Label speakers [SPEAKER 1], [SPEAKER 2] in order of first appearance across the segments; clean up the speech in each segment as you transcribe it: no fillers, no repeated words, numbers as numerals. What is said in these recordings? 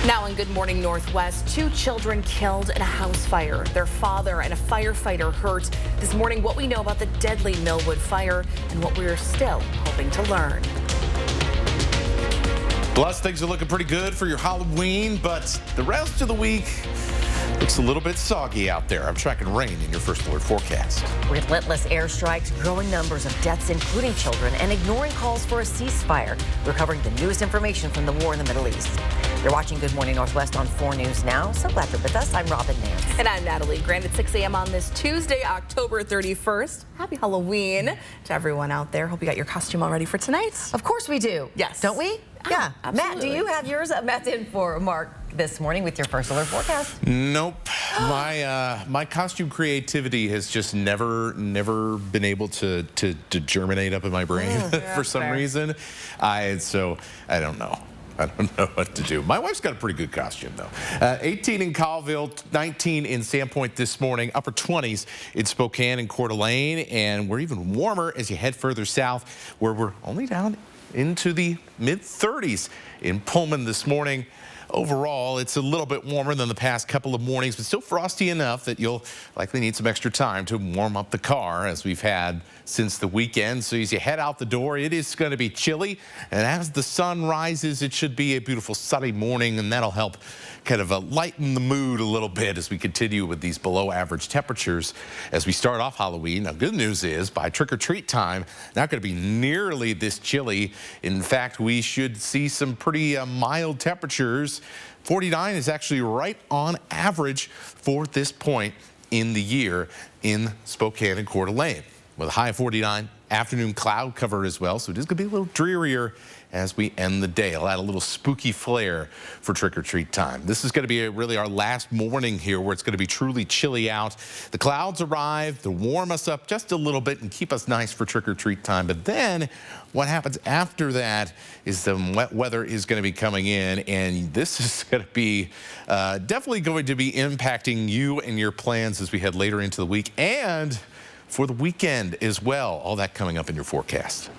[SPEAKER 1] Now in Good Morning Northwest, 2 children killed in a house fire. Their father and a firefighter hurt. This morning, what we know about the deadly Millwood fire and what we're still hoping to learn.
[SPEAKER 2] Plus, things are looking pretty good for your Halloween, but the rest of the week looks a little bit soggy out there. I'm tracking rain in your First Alert forecast.
[SPEAKER 3] Relentless airstrikes, growing numbers of deaths, including children, and ignoring calls for a ceasefire. We're covering the newest information from the war in the Middle East. You're watching Good Morning Northwest on 4 News Now. So glad you're with us. I'm Robin Nance.
[SPEAKER 1] And I'm Natalie Grant at 6 a.m. on this Tuesday, October 31st. Happy Halloween to everyone out there. Hope you got your costume all ready for tonight.
[SPEAKER 3] Of course we do.
[SPEAKER 1] Yes.
[SPEAKER 3] Don't we? Yeah.
[SPEAKER 1] Absolutely.
[SPEAKER 3] Matt, do you have yours? Matt's in for Mark this morning with your First Alert forecast.
[SPEAKER 2] Nope. My costume creativity has just never been able to germinate up in my brain for some reason. So I don't know. I don't know what to do. My wife's got a pretty good costume, though. 18 in Colville, 19 in Sandpoint this morning, upper 20s in Spokane and Coeur d'Alene, and we're even warmer as you head further south, where we're only down into the mid-30s in Pullman this morning. Overall, it's a little bit warmer than the past couple of mornings, but still frosty enough that you'll likely need some extra time to warm up the car, as we've had since the weekend. So as you head out the door, it is going to be chilly, and as the sun rises, it should be a beautiful sunny morning, and that'll help kind of lighten the mood a little bit as we continue with these below average temperatures as we start off Halloween. Now, good news is by trick-or-treat time, not going to be nearly this chilly. In fact, we should see some pretty mild temperatures. 49 is actually right on average for this point in the year in Spokane and Coeur d'Alene, with a high of 49. Afternoon cloud cover as well, so it is going to be a little drearier as we end the day. I'll add a little spooky flair for trick-or-treat time. This is going to be really our last morning here where it's going to be truly chilly out. The clouds arrive to warm us up just a little bit and keep us nice for trick-or-treat time. But then what happens after that is the wet weather is going to be coming in, and this is going to be definitely going to be impacting you and your plans as we head later into the week and for the weekend as well. All that coming up in your forecast.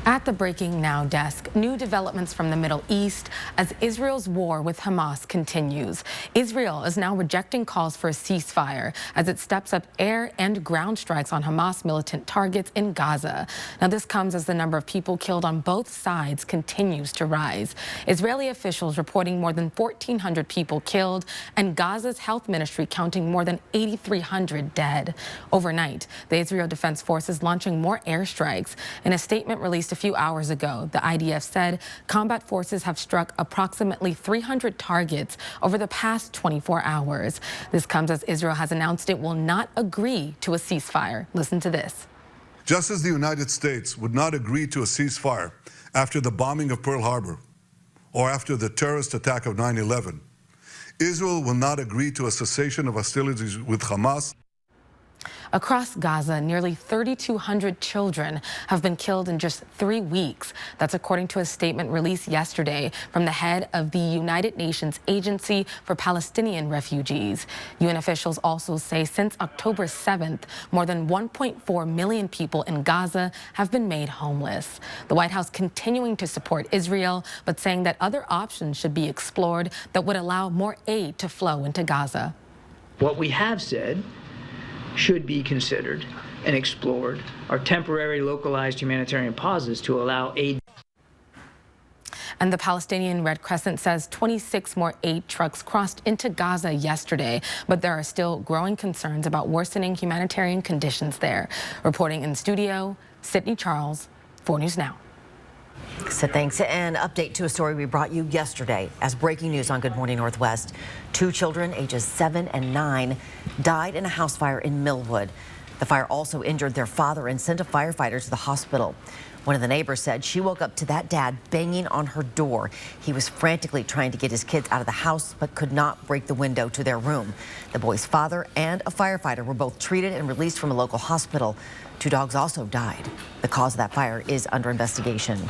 [SPEAKER 4] At the Breaking Now desk, new developments from the Middle East as Israel's war with Hamas continues. Israel is now rejecting calls for a ceasefire as it steps up air and ground strikes on Hamas militant targets in Gaza. Now, this comes as the number of people killed on both sides continues to rise. Israeli officials reporting more than 1,400 people killed, and Gaza's health ministry counting more than 8,300 dead. Overnight, the Israel Defense Forces launching more airstrikes. In a statement released a few hours ago, the IDF said combat forces have struck approximately 300 targets over the past 24 hours. This comes as Israel has announced it will not agree to a ceasefire. Listen to this.
[SPEAKER 5] Just as the United States would not agree to a ceasefire after the bombing of Pearl Harbor or after the terrorist attack of 9/11, Israel will not agree to a cessation of hostilities with Hamas.
[SPEAKER 4] Across Gaza, nearly 3,200 children have been killed in just 3 weeks. That's according to a statement released yesterday from the head of the United Nations Agency for Palestinian Refugees. UN officials also say since October 7th, more than 1.4 million people in Gaza have been made homeless. The White House continuing to support Israel, but saying that other options should be explored that would allow more aid to flow into Gaza.
[SPEAKER 6] What we have said should be considered and explored are temporary localized humanitarian pauses to allow aid.
[SPEAKER 4] And the Palestinian Red Crescent says 26 more aid trucks crossed into Gaza yesterday, but there are still growing concerns about worsening humanitarian conditions there. Reporting in studio, Sydney Charles, 4 News Now.
[SPEAKER 3] So thanks. An update to a story we brought you yesterday as breaking news on Good Morning Northwest. 2 children, ages 7 and 9, died in a house fire in Millwood. The fire also injured their father and sent a firefighter to the hospital. One of the neighbors said she woke up to that dad banging on her door. He was frantically trying to get his kids out of the house, but could not break the window to their room. The boy's father and a firefighter were both treated and released from a local hospital. 2 dogs also died. The cause of that fire is under investigation.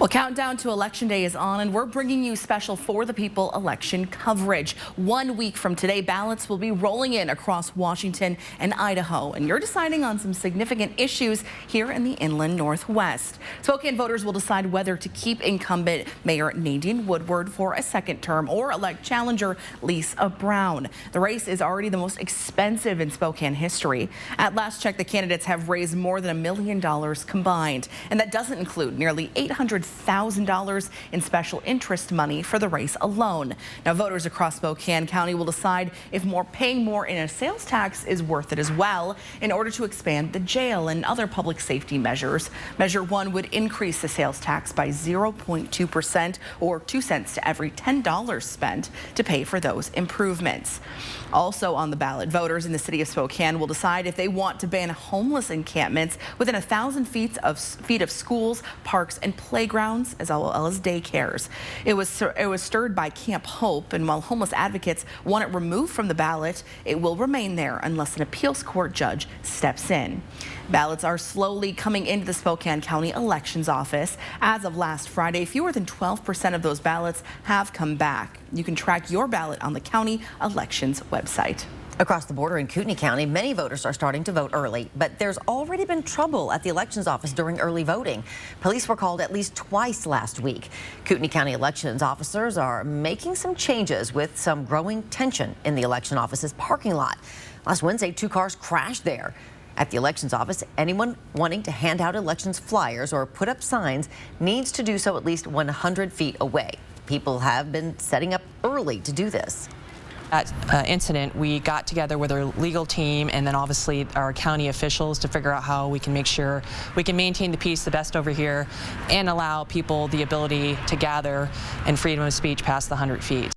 [SPEAKER 3] Well,
[SPEAKER 1] Well, countdown to Election Day is on, and we're bringing you special For the People election coverage. 1 week from today, ballots will be rolling in across Washington and Idaho, and you're deciding on some significant issues here in the inland Northwest. Spokane voters will decide whether to keep incumbent Mayor Nadine Woodward for a second term or elect challenger Lisa Brown. The race is already the most expensive in Spokane history. At last check, the candidates have raised more than $1 million combined, and that doesn't include nearly $800,000 in special interest money for the race alone. Now, voters across Spokane County will decide if paying more in a sales tax is worth it as well in order to expand the jail and other public safety measures. Measure 1 would increase the sales tax by 0.2% or 2 cents to every $10 spent to pay for those improvements. Also on the ballot, voters in the city of Spokane will decide if they want to ban homeless encampments within 1,000 feet of schools, parks, and playgrounds, as well as daycares. It was stirred by Camp Hope, and while homeless advocates want it removed from the ballot, it will remain there unless an appeals court judge steps in. Ballots are slowly coming into the Spokane County Elections Office. As of last Friday, fewer than 12% of those ballots have come back. You can track your ballot on the county elections website.
[SPEAKER 3] Across the border in Kootenai County, many voters are starting to vote early, but there's already been trouble at the elections office during early voting. Police were called at least twice last week. Kootenai County elections officers are making some changes with some growing tension in the election office's parking lot. Last Wednesday, 2 cars crashed there. At the elections office, anyone wanting to hand out elections flyers or put up signs needs to do so at least 100 feet away. People have been setting up early to do this.
[SPEAKER 7] That incident, we got together with our legal team and then obviously our county officials to figure out how we can make sure we can maintain the peace the best over here and allow people the ability to gather and freedom of speech past the 100 feet.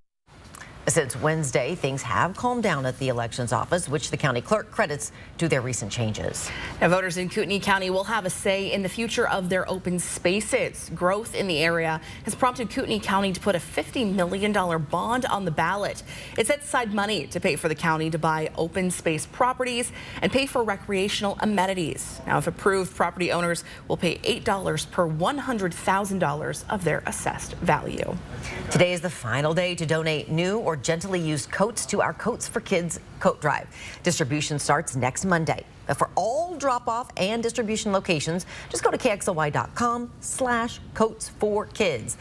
[SPEAKER 3] Since Wednesday, things have calmed down at the elections office, which the county clerk credits to their recent changes.
[SPEAKER 1] Now, voters in Kootenai County will have a say in the future of their open spaces. Growth in the area has prompted Kootenai County to put a $50 million bond on the ballot. It sets aside money to pay for the county to buy open space properties and pay for recreational amenities. Now, if approved, property owners will pay $8 per $100,000 of their assessed value.
[SPEAKER 3] Today is the final day to donate new or gently used coats to our Coats for Kids coat drive. Distribution starts next Monday. But for all drop-off and distribution locations, just go to KXLY.com/coats4kids.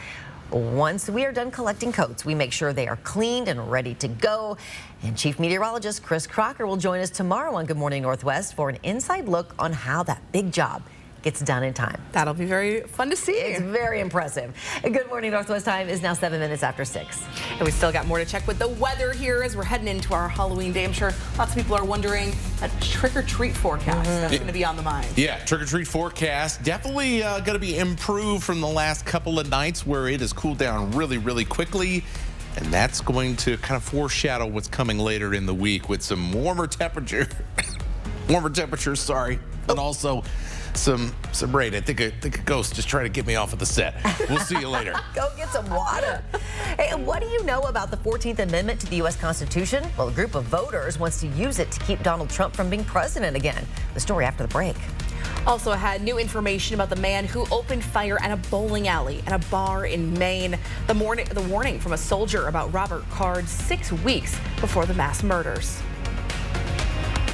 [SPEAKER 3] Once we are done collecting coats, we make sure they are cleaned and ready to go. And Chief Meteorologist Chris Crocker will join us tomorrow on Good Morning Northwest for an inside look on how that big job gets done in time.
[SPEAKER 1] That'll be very fun to see.
[SPEAKER 3] It's very impressive. Good Morning Northwest time is now 7 minutes after 6.
[SPEAKER 1] And we still got more to check with the weather here as we're heading into our Halloween day. I'm sure lots of people are wondering that trick-or-treat forecast that's going to be on the mind.
[SPEAKER 2] Yeah, trick-or-treat forecast definitely going to be improved from the last couple of nights where it has cooled down really, really quickly. And that's going to kind of foreshadow what's coming later in the week with some warmer temperatures, sorry, and also some rain. I think a ghost just trying to get me off of the set. We'll see you later.
[SPEAKER 3] Go get some water. Hey, what do you know about the 14th Amendment to the U.S. Constitution? Well, a group of voters wants to use it to keep Donald Trump from being president again. The story after the break.
[SPEAKER 1] Also had new information about the man who opened fire at a bowling alley and a bar in Maine. The warning from a soldier about Robert Card 6 weeks before the mass murders.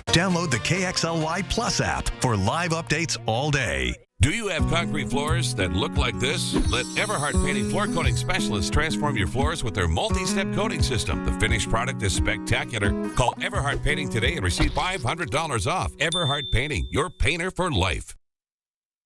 [SPEAKER 8] Download the KXLY Plus app for live updates all day.
[SPEAKER 9] Do you have concrete floors that look like this? Let Everhart Painting floor coating specialists transform your floors with their multi-step coating system. The finished product is spectacular. Call Everhart Painting today and receive $500 off. Everhart Painting, your painter for life.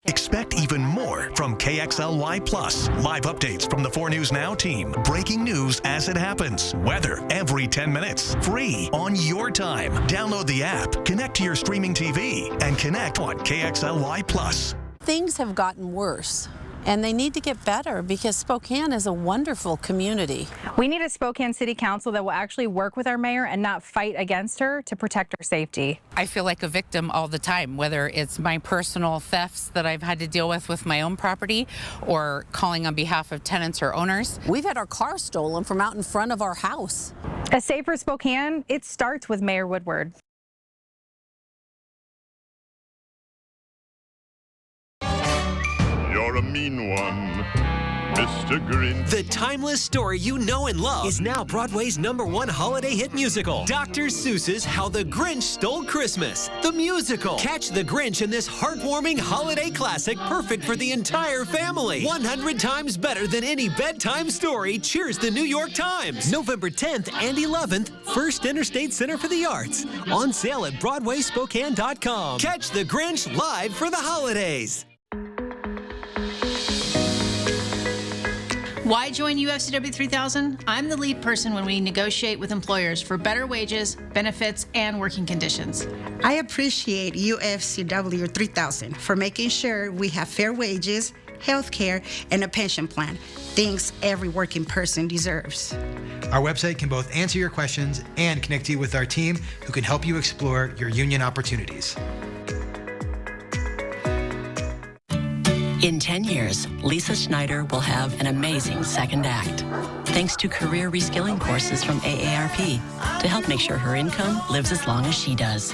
[SPEAKER 8] Expect even more from KXLY Plus. Live updates from the 4 News Now team. Breaking news as it happens. Weather every 10 minutes. Free on your time. Download the app, connect to your streaming TV, and connect on KXLY Plus.
[SPEAKER 10] Things have gotten worse, and they need to get better because Spokane is a wonderful community.
[SPEAKER 11] We need a Spokane City Council that will actually work with our mayor and not fight against her to protect her safety.
[SPEAKER 12] I feel like a victim all the time, whether it's my personal thefts that I've had to deal with my own property or calling on behalf of tenants or owners.
[SPEAKER 10] We've had our car stolen from out in front of our house.
[SPEAKER 11] A safer Spokane, it starts with Mayor Woodward.
[SPEAKER 13] You're a mean one. Mr. Grinch.
[SPEAKER 14] The timeless story you know and love is now Broadway's #1 holiday hit musical, Dr. Seuss's How the Grinch Stole Christmas, the musical. Catch the Grinch in this heartwarming holiday classic, perfect for the entire family. 100 times better than any bedtime story. Cheers the New York Times. November 10th and 11th, First Interstate Center for the Arts. On sale at BroadwaySpokane.com. Catch the Grinch live for the holidays.
[SPEAKER 15] Why join UFCW 3000? I'm the lead person when we negotiate with employers for better wages, benefits, and working conditions.
[SPEAKER 16] I appreciate UFCW 3000 for making sure we have fair wages, health care, and a pension plan. Things every working person deserves.
[SPEAKER 17] Our website can both answer your questions and connect you with our team who can help you explore your union opportunities.
[SPEAKER 18] In 10 years, Lisa Schneider will have an amazing second act, thanks to career reskilling courses from AARP to help make sure her income lives as long as she does.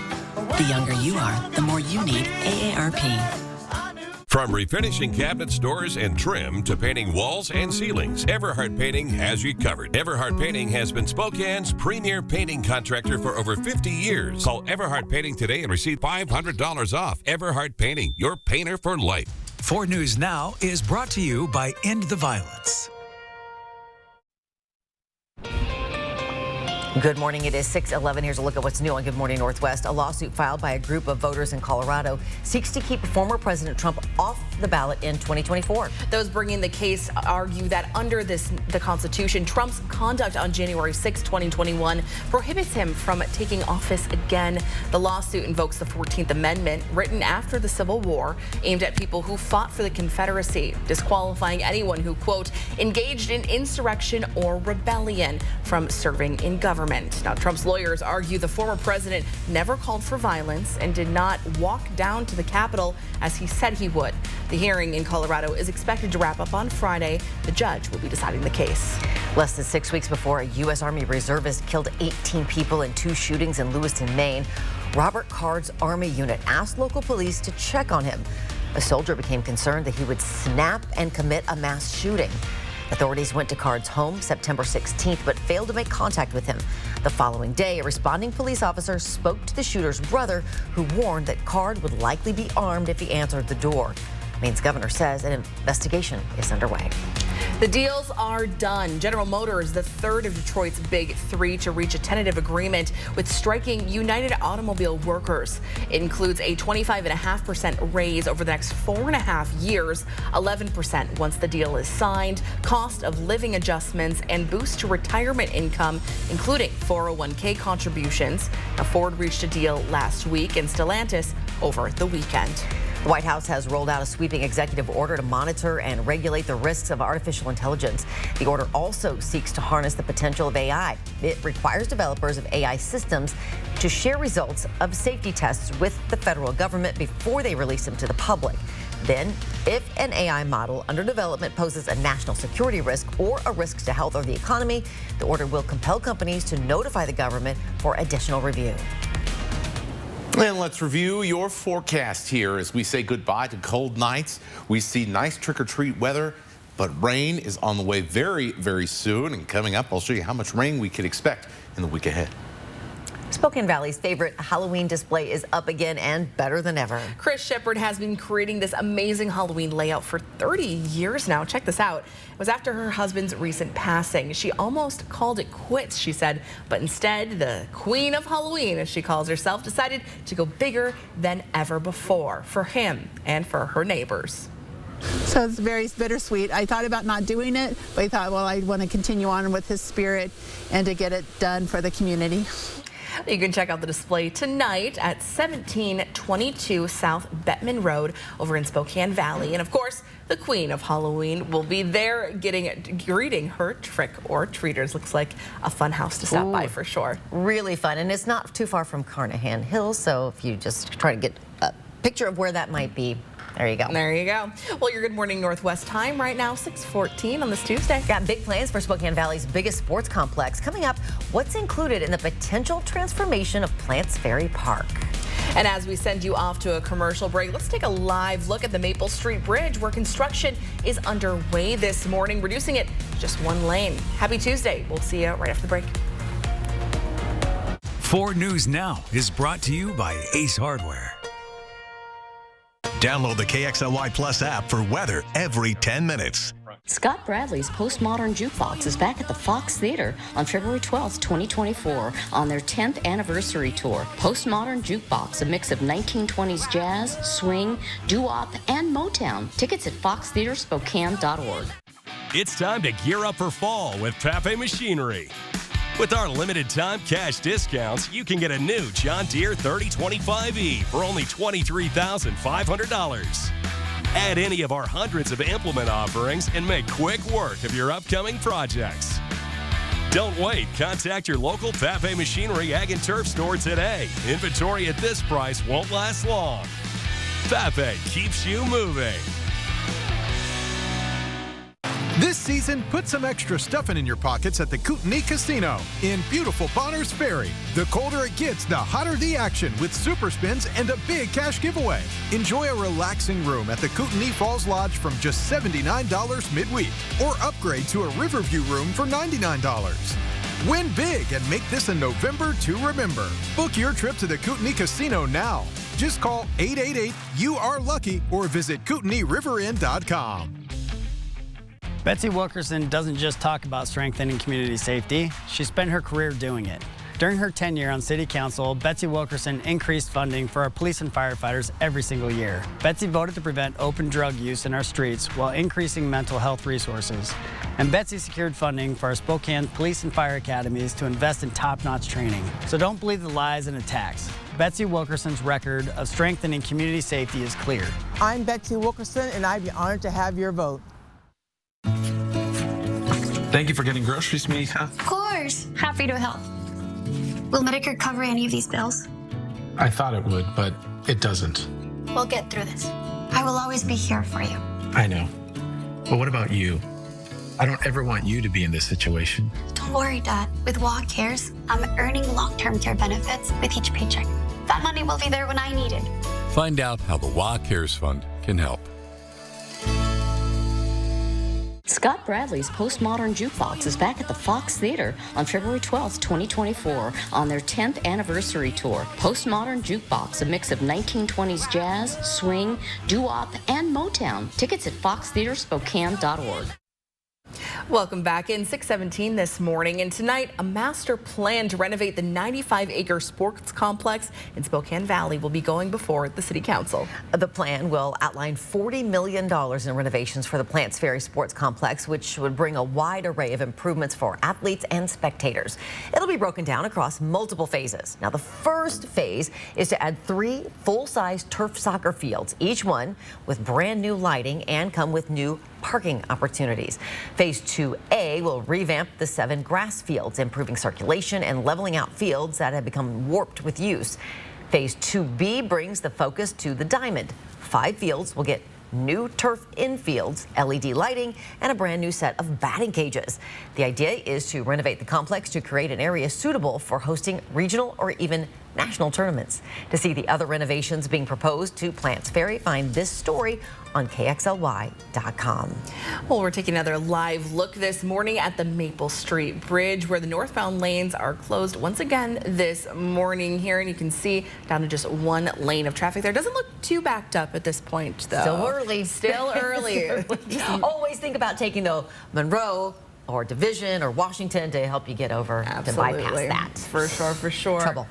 [SPEAKER 18] The younger you are, the more you need AARP.
[SPEAKER 9] From refinishing cabinets, doors, and trim to painting walls and ceilings, Everhart Painting has you covered. Everhart Painting has been Spokane's premier painting contractor for over 50 years. Call Everhart Painting today and receive $500 off. Everhart Painting, your painter for life.
[SPEAKER 19] 4 News Now is brought to you by End the Violence.
[SPEAKER 3] Good morning. It is 6:11. Here's a look at what's new on Good Morning Northwest. A lawsuit filed by a group of voters in Colorado seeks to keep former President Trump off the ballot in 2024.
[SPEAKER 1] Those bringing the case argue that under the Constitution, Trump's conduct on January 6, 2021 prohibits him from taking office again. The lawsuit invokes the 14th Amendment, written after the Civil War, aimed at people who fought for the Confederacy, disqualifying anyone who, quote, engaged in insurrection or rebellion from serving in government. Now, Trump's lawyers argue the former president never called for violence and did not walk down to the Capitol as he said he would. The hearing in Colorado is expected to wrap up on Friday. The judge will be deciding the case.
[SPEAKER 3] Less than 6 weeks before a U.S. Army reservist killed 18 people in 2 shootings in Lewiston, Maine, Robert Card's Army unit asked local police to check on him. A soldier became concerned that he would snap and commit a mass shooting. Authorities went to Card's home September 16th, but failed to make contact with him. The following day, a responding police officer spoke to the shooter's brother, who warned that Card would likely be armed if he answered the door. Maine's governor says an investigation is underway.
[SPEAKER 1] The deals are done. General Motors, the third of Detroit's big 3 to reach a tentative agreement with striking United Automobile workers. It includes a 25.5% raise over the next 4.5 years, 11% once the deal is signed, cost of living adjustments, and boost to retirement income, including 401k contributions. Now, Ford reached a deal last week and Stellantis over the weekend.
[SPEAKER 3] The White House has rolled out a sweeping executive order to monitor and regulate the risks of artificial intelligence. The order also seeks to harness the potential of AI. It requires developers of AI systems to share results of safety tests with the federal government before they release them to the public. Then, if an AI model under development poses a national security risk or a risk to health or the economy, the order will compel companies to notify the government for additional review.
[SPEAKER 2] And let's review your forecast here as we say goodbye to cold nights. We see nice trick-or-treat weather, but rain is on the way very, very soon. And coming up, I'll show you how much rain we could expect in the week ahead.
[SPEAKER 3] Spokane Valley's favorite Halloween display is up again and better than ever.
[SPEAKER 1] Chris Shepard has been creating this amazing Halloween layout for 30 years now. Check this out. It was after her husband's recent passing. She almost called it quits, she said, but instead the queen of Halloween, as she calls herself, decided to go bigger than ever before for him and for her neighbors.
[SPEAKER 20] So it's very bittersweet. I thought about not doing it, but I thought, well, I want to continue on with his spirit and to get it done for the community.
[SPEAKER 1] You can check out the display tonight at 1722 South Bettman Road over in Spokane Valley. And of course, the queen of Halloween will be there greeting her trick-or-treaters. Looks like a fun house to stop by for sure.
[SPEAKER 3] Really fun. And it's not too far from Carnahan Hills. So if you just try to get a picture of where that might be, there you go.
[SPEAKER 1] There you go. Well, your Good Morning Northwest time right now, 6:14 on this Tuesday.
[SPEAKER 3] Got big plans for Spokane Valley's biggest sports complex. Coming up, what's included in the potential transformation of Plants Ferry Park?
[SPEAKER 1] And as we send you off to a commercial break, let's take a live look at the Maple Street Bridge, where construction is underway this morning, reducing it to just one lane. Happy Tuesday. We'll see you right after the break.
[SPEAKER 19] 4 News Now is brought to you by Ace Hardware.
[SPEAKER 8] Download the KXLY Plus app for weather every 10 minutes.
[SPEAKER 13] Scott Bradley's Postmodern Jukebox is back at the Fox Theater on February 12th, 2024 on their 10th anniversary tour. Postmodern Jukebox, a mix of 1920s jazz, swing, doo-wop, and Motown. Tickets at foxtheaterspokane.org.
[SPEAKER 21] It's time to gear up for fall with Pape Machinery. With our limited time cash discounts, you can get a new John Deere 3025E for only $23,500. Add any of our hundreds of implement offerings and make quick work of your upcoming projects. Don't wait. Contact your local Pape Machinery Ag and Turf store today. Inventory at this price won't last long. Pape keeps you moving.
[SPEAKER 22] This season, put some extra stuffing in your pockets at the Kootenai Casino in beautiful Bonners Ferry. The colder it gets, the hotter the action with super spins and a big cash giveaway. Enjoy a relaxing room at the Kootenai Falls Lodge from just $79 midweek, or upgrade to a Riverview room for $99. Win big and make this a November to remember. Book your trip to the Kootenai Casino now. Just call 888-YOU-ARE-LUCKY or visit KootenaiRiverIn.com.
[SPEAKER 23] Betsy Wilkerson doesn't just talk about strengthening community safety, she spent her career doing it. During her tenure on City Council, Betsy Wilkerson increased funding for our police and firefighters every single year. Betsy voted to prevent open drug use in our streets while increasing mental health resources. And Betsy secured funding for our Spokane Police and Fire Academies to invest in top-notch training. So don't believe the lies and attacks. Betsy Wilkerson's record of strengthening community safety is clear.
[SPEAKER 24] I'm Betsy Wilkerson, and I'd be honored to have your vote.
[SPEAKER 25] Thank you for getting groceries, Mika.
[SPEAKER 26] Of course. Happy to help. Will Medicare cover any of these bills?
[SPEAKER 25] I thought it would, but it doesn't.
[SPEAKER 26] We'll get through this. I will always be here for you.
[SPEAKER 25] I know. But what about you? I don't ever want you to be in this situation.
[SPEAKER 26] Don't worry, Dad. With WA Cares, I'm earning long-term care benefits with each paycheck. That money will be there when I need it.
[SPEAKER 27] Find out how the WA Cares Fund can help.
[SPEAKER 13] Scott Bradley's Postmodern Jukebox is back at the Fox Theater on February 12th, 2024 on their 10th anniversary tour. Postmodern Jukebox, a mix of 1920s jazz, swing, doo-wop, and Motown. Tickets at foxtheaterspokane.org.
[SPEAKER 1] Welcome back in 6:17 this morning, and tonight a master plan to renovate the 95-acre sports complex in Spokane Valley will be going before the City Council.
[SPEAKER 3] The plan will outline $40 million in renovations for the Plants Ferry Sports Complex, which would bring a wide array of improvements for athletes and spectators. It'll be broken down across multiple phases. Now, the first phase is to add 3 full-size turf soccer fields, each one with brand new lighting and come with new parking opportunities. Phase 2A will revamp the 7 grass fields, improving circulation and leveling out fields that have become warped with use. Phase 2B brings the focus to the diamond. 5 fields will get new turf infields, LED lighting, and a brand new set of batting cages. The idea is to renovate the complex to create an area suitable for hosting regional or even national tournaments. To see the other renovations being proposed to Plants Ferry, find this story on KXLY.com.
[SPEAKER 1] Well, we're taking another live look this morning at the Maple Street Bridge, where the northbound lanes are closed once again this morning here, and you can see down to just one lane of traffic there. Doesn't look too backed up at this point, though.
[SPEAKER 3] Still early.
[SPEAKER 1] Still early.
[SPEAKER 3] Always think about taking the Monroe or Division or Washington to help you get over to bypass that.
[SPEAKER 1] For sure, for sure.
[SPEAKER 3] Trouble.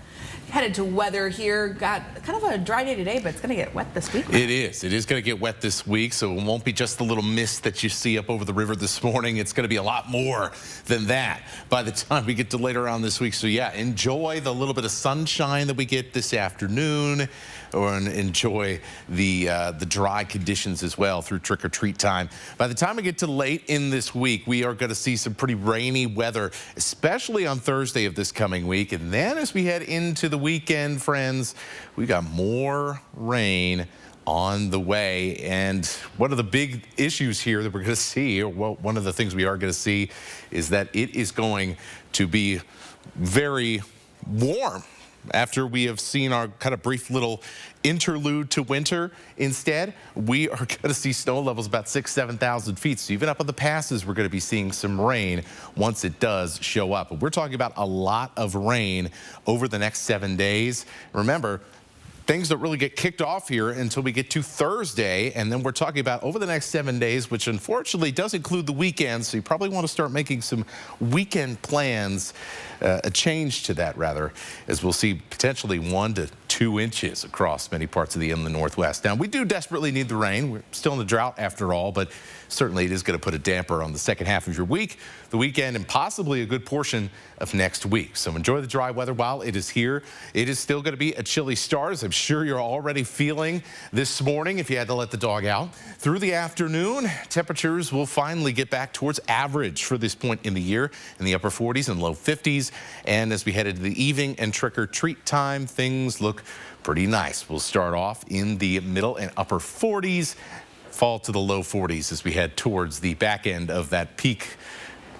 [SPEAKER 1] Headed to weather here. Got kind of a dry day today, but it's going to get wet this week.
[SPEAKER 2] It is. It is going to get wet this week, so it won't be just the little mist that you see up over the river this morning. It's going to be a lot more than that by the time we get to later on this week. So yeah, enjoy the little bit of sunshine that we get this afternoon, or enjoy the dry conditions as well through trick-or-treat time. By the time we get to late in this week, we are going to see some pretty rainy weather, especially on Thursday of this coming week. And then as we head into the weekend, friends, we got more rain on the way. And one of the big issues here that we're going to see, or one of the things we are going to see, is that it is going to be very warm After we have seen our kind of brief little interlude to winter, instead, we are going to see snow levels about 7,000 feet. So even up on the passes, we're going to be seeing some rain once it does show up. But we're talking about a lot of rain over the next 7 days. Remember, things don't really get kicked off here until we get to Thursday, and then we're talking about over the next 7 days, which unfortunately does include the weekend, so you probably want to start making some weekend plans, a change to that rather, as we'll see potentially 1 to 2 inches across many parts of the inland Northwest. Now, we do desperately need the rain. We're still in the drought after all, but certainly it is going to put a damper on the second half of your week, the weekend, and possibly a good portion of next week. So enjoy the dry weather while it is here. It is still going to be a chilly start, as I'm sure you're already feeling this morning if you had to let the dog out. Through the afternoon, temperatures will finally get back towards average for this point in the year, in the upper 40s and low 50s. And as we head into the evening and trick-or-treat time, things look pretty nice. We'll start off in the middle and upper 40s, fall to the low 40s as we head towards the back end of that peak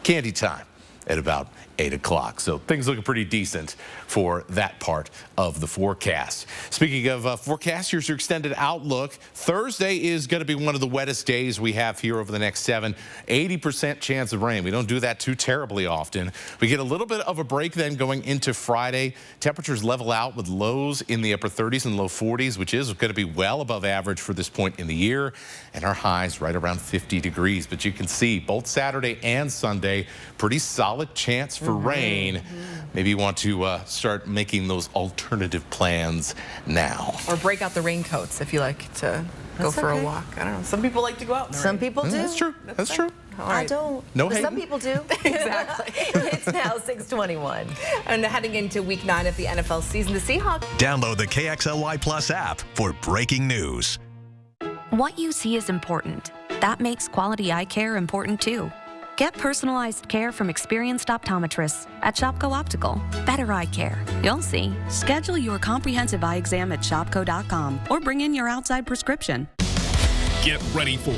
[SPEAKER 2] candy time at about 8 o'clock. So things looking pretty decent for that part of the forecast. Speaking of forecast, here's your extended outlook. Thursday is going to be one of the wettest days we have here over the next 7. 80% chance of rain. We don't do that too terribly often. We get a little bit of a break then going into Friday. Temperatures level out with lows in the upper 30s and low 40s, which is going to be well above average for this point in the year. And our highs right around 50 degrees. But you can see both Saturday and Sunday, pretty solid chance for rain. Maybe you want to start making those alternative plans now.
[SPEAKER 1] Or break out the raincoats if you like to go for a walk. I don't know. Some people like to go out in the
[SPEAKER 3] Some
[SPEAKER 1] rain.
[SPEAKER 3] people do.
[SPEAKER 2] That's true. That's true.
[SPEAKER 3] I don't.
[SPEAKER 2] No
[SPEAKER 3] But some
[SPEAKER 2] hating.
[SPEAKER 3] people do.
[SPEAKER 1] Exactly.
[SPEAKER 3] It's now 6:21.
[SPEAKER 1] And heading into week 9 of the NFL season, the Seahawks.
[SPEAKER 8] Download the KXLY Plus app for breaking news.
[SPEAKER 4] What you see is important. That makes quality eye care important too. Get personalized care from experienced optometrists at Shopko Optical. Better eye care. You'll see. Schedule your comprehensive eye exam at shopko.com or bring in your outside prescription.
[SPEAKER 5] Get ready for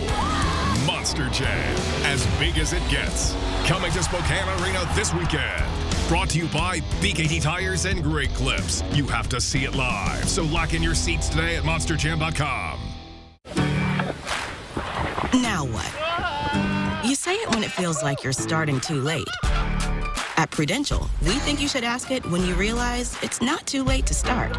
[SPEAKER 5] Monster Jam, as big as it gets. Coming to Spokane Arena this weekend. Brought to you by BKT Tires and Great Clips. You have to see it live, so lock in your seats today at monsterjam.com.
[SPEAKER 18] Now what? You say it when it feels like you're starting too late. At Prudential, we think you should ask it when you realize it's not too late to start.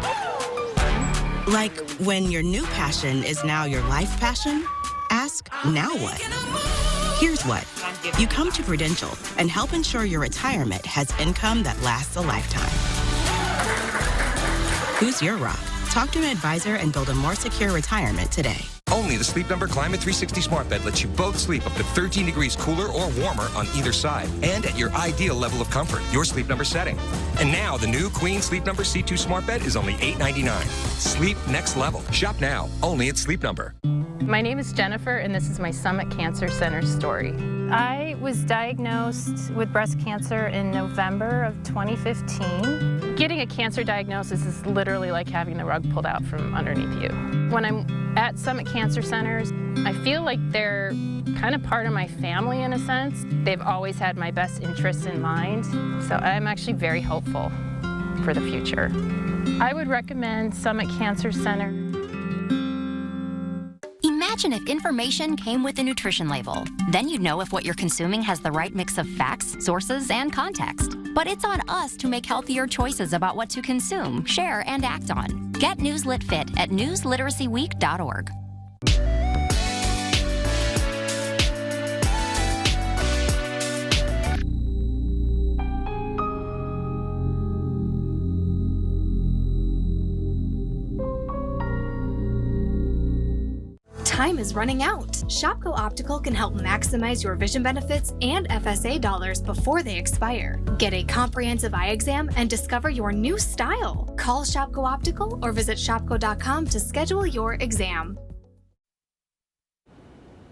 [SPEAKER 18] Like when your new passion is now your life passion, ask, now what? Here's what. You come to Prudential and help ensure your retirement has income that lasts a lifetime. Who's your rock? Talk to an advisor and build a more secure retirement today.
[SPEAKER 6] Only the Sleep Number Climate 360 Smart Bed lets you both sleep up to 13 degrees cooler or warmer on either side, and at your ideal level of comfort, your Sleep Number setting. And now, the new Queen Sleep Number C2 Smart Bed is only $8.99. Sleep next level. Shop now, only at Sleep Number.
[SPEAKER 7] My name is Jennifer, and this is my Summit Cancer Center story. I was diagnosed with breast cancer in November of 2015. Getting a cancer diagnosis is literally like having the rug pulled out from underneath you. When I'm at Summit Cancer Centers, I feel like they're kind of part of my family in a sense. They've always had my best interests in mind, so I'm actually very hopeful for the future. I would recommend Summit Cancer Center.
[SPEAKER 10] Imagine if information came with a nutrition label. Then you'd know if what you're consuming has the right mix of facts, sources, and context. But it's on us to make healthier choices about what to consume, share, and act on. Get Newslit Fit at newsliteracyweek.org.
[SPEAKER 11] Time is running out. Shopko Optical can help maximize your vision benefits and FSA dollars before they expire. Get a comprehensive eye exam and discover your new style. Call Shopko Optical or visit shopko.com to schedule your exam.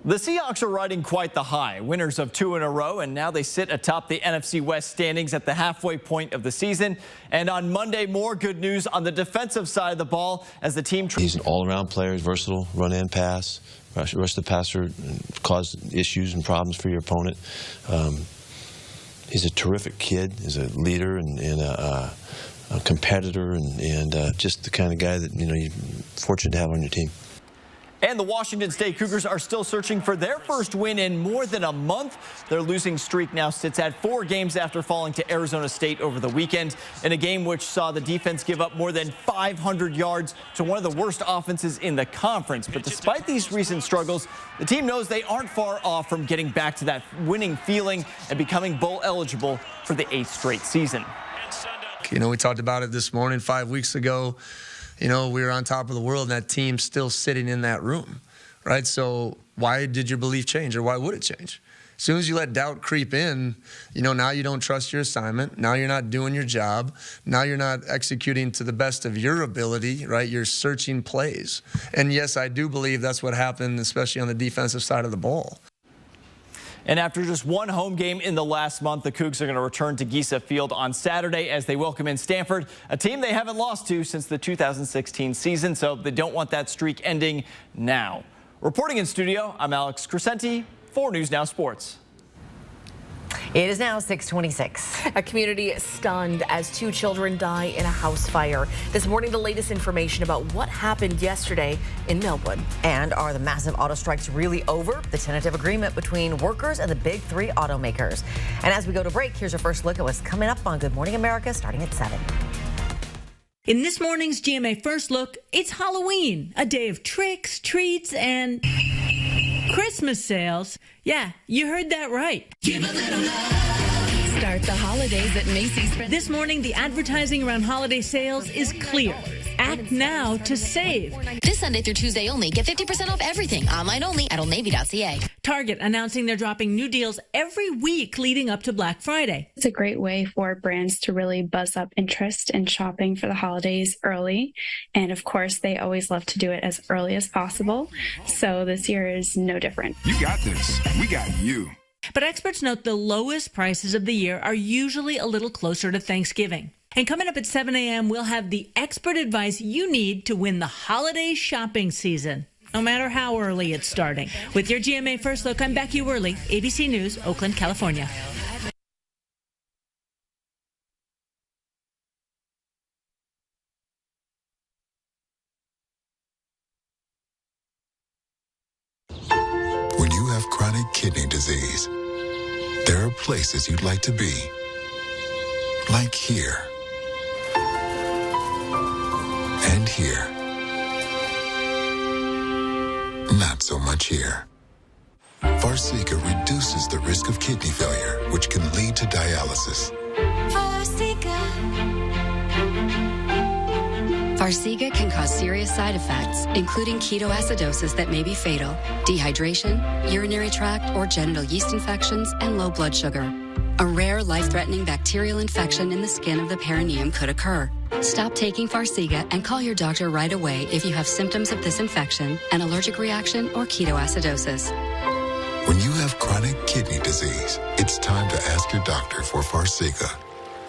[SPEAKER 12] The Seahawks are riding quite the high, winners of 2 in a row, and now they sit atop the NFC West standings at the halfway point of the season. And on Monday, more good news on the defensive side of the ball as the team...
[SPEAKER 28] He's an all-around player, he's versatile, run and pass, rush the passer, cause issues and problems for your opponent. He's a terrific kid, he's a leader and a competitor, and just the kind of guy that you're fortunate to have on your team.
[SPEAKER 12] And the Washington State Cougars are still searching for their first win in more than a month. Their losing streak now sits at 4 games after falling to Arizona State over the weekend in a game which saw the defense give up more than 500 yards to one of the worst offenses in the conference. But despite these recent struggles, the team knows they aren't far off from getting back to that winning feeling and becoming bowl eligible for the 8th straight season.
[SPEAKER 9] We talked about it this morning 5 weeks ago. We were on top of the world, and that team's still sitting in that room, right? So why did your belief change, or why would it change? As soon as you let doubt creep in, now you don't trust your assignment. Now you're not doing your job. Now you're not executing to the best of your ability, right? You're searching plays. And yes, I do believe that's what happened, especially on the defensive side of the ball.
[SPEAKER 12] And after just one home game in the last month, the Cougs are going to return to Giesa Field on Saturday as they welcome in Stanford, a team they haven't lost to since the 2016 season, so they don't want that streak ending now. Reporting in studio, I'm Alex Crescenti, 4 News Now Sports.
[SPEAKER 3] It is now 6:26.
[SPEAKER 1] A community stunned as 2 children die in a house fire. This morning, the latest information about what happened yesterday in Millwood.
[SPEAKER 3] And are the massive auto strikes really over? The tentative agreement between workers and the big 3 automakers. And as we go to break, here's our first look at what's coming up on Good Morning America starting at 7.
[SPEAKER 14] In this morning's GMA First Look, it's Halloween, a day of tricks, treats, and Christmas sales. Yeah, you heard that right. Give a little love. Start the holidays at Macy's. This morning, the advertising around holiday sales is clear. Act now to save.
[SPEAKER 15] This Sunday through Tuesday only. Get 50% off everything. Online only at oldnavy.ca.
[SPEAKER 14] Target announcing they're dropping new deals every week leading up to Black Friday.
[SPEAKER 16] It's a great way for brands to really buzz up interest in shopping for the holidays early. And of course, they always love to do it as early as possible. So this year is no different.
[SPEAKER 17] You got this. We got you.
[SPEAKER 14] But experts note the lowest prices of the year are usually a little closer to Thanksgiving. And coming up at 7 a.m., we'll have the expert advice you need to win the holiday shopping season, no matter how early it's starting. With your GMA First Look, I'm Becky Worley, ABC News, Oakland, California.
[SPEAKER 19] When you have chronic kidney disease, there are places you'd like to be. Like here. And here. Not so much here. Farxiga reduces the risk of kidney failure, which can lead to dialysis.
[SPEAKER 20] Farxiga can cause serious side effects, including ketoacidosis that may be fatal, dehydration, urinary tract or genital yeast infections, and low blood sugar. A rare, life-threatening bacterial infection in the skin of the perineum could occur. Stop taking Farxiga and call your doctor right away if you have symptoms of this infection, an allergic reaction, or ketoacidosis.
[SPEAKER 19] When you have chronic kidney disease, it's time to ask your doctor for Farxiga,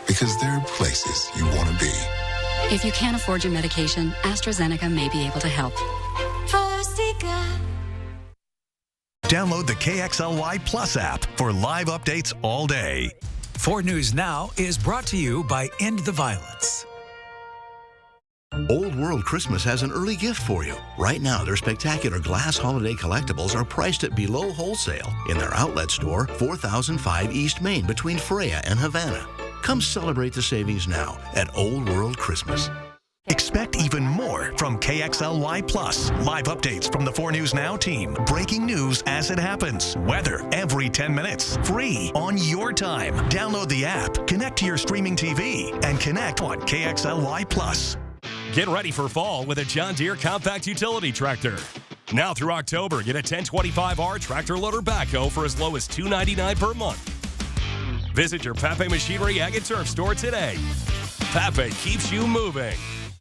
[SPEAKER 19] because there are places you want to be.
[SPEAKER 20] If you can't afford your medication, AstraZeneca may be able to help.
[SPEAKER 19] Farxiga.
[SPEAKER 8] Download the KXLY Plus app for live updates all day.
[SPEAKER 21] 4 News Now is brought to you by End the Violence.
[SPEAKER 29] Old World Christmas has an early gift for you. Right now, their spectacular glass holiday collectibles are priced at below wholesale in their outlet store, 4005 East Main between Freya and Havana. Come celebrate the savings now at Old World Christmas.
[SPEAKER 8] Expect even more from KXLY Plus. Live updates from the 4 News Now team. Breaking news as it happens. Weather every 10 minutes. Free on your time. Download the app, connect to your streaming TV, and connect on KXLY Plus.
[SPEAKER 5] Get ready for fall with a John Deere compact utility tractor. Now through October, get a 1025R tractor loader backhoe for as low as $299 per month. Visit your Pape Machinery Ag and Turf store today. Pape keeps you moving.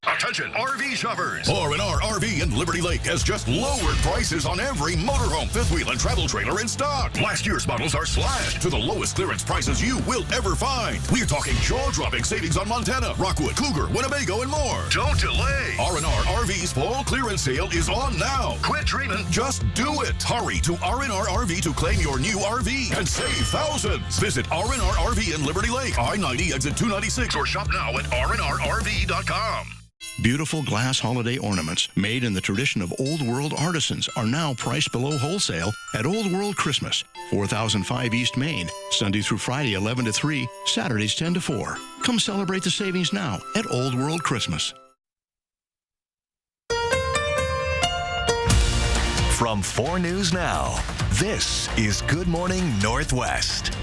[SPEAKER 2] Attention, RV shoppers. R&R RV in Liberty Lake has just lowered prices on every motorhome, fifth wheel, and travel trailer in stock. Last year's models are slashed to the lowest clearance prices you will ever find. We're talking jaw-dropping savings on Montana, Rockwood, Cougar, Winnebago, and more. Don't delay. R&R RV's fall clearance sale is on now. Quit dreaming. Just do it. Hurry to R&R RV to claim your new RV and save thousands. Visit R&R RV in Liberty Lake, I-90 exit 296, or shop now at rnrrv.com.
[SPEAKER 29] Beautiful glass holiday ornaments made in the tradition of Old World artisans are now priced below wholesale at Old World Christmas, 4005 East Main, Sunday through Friday 11 to 3, Saturdays 10 to 4. Come celebrate the savings now at Old World Christmas.
[SPEAKER 8] From 4 News Now, this is Good Morning Northwest.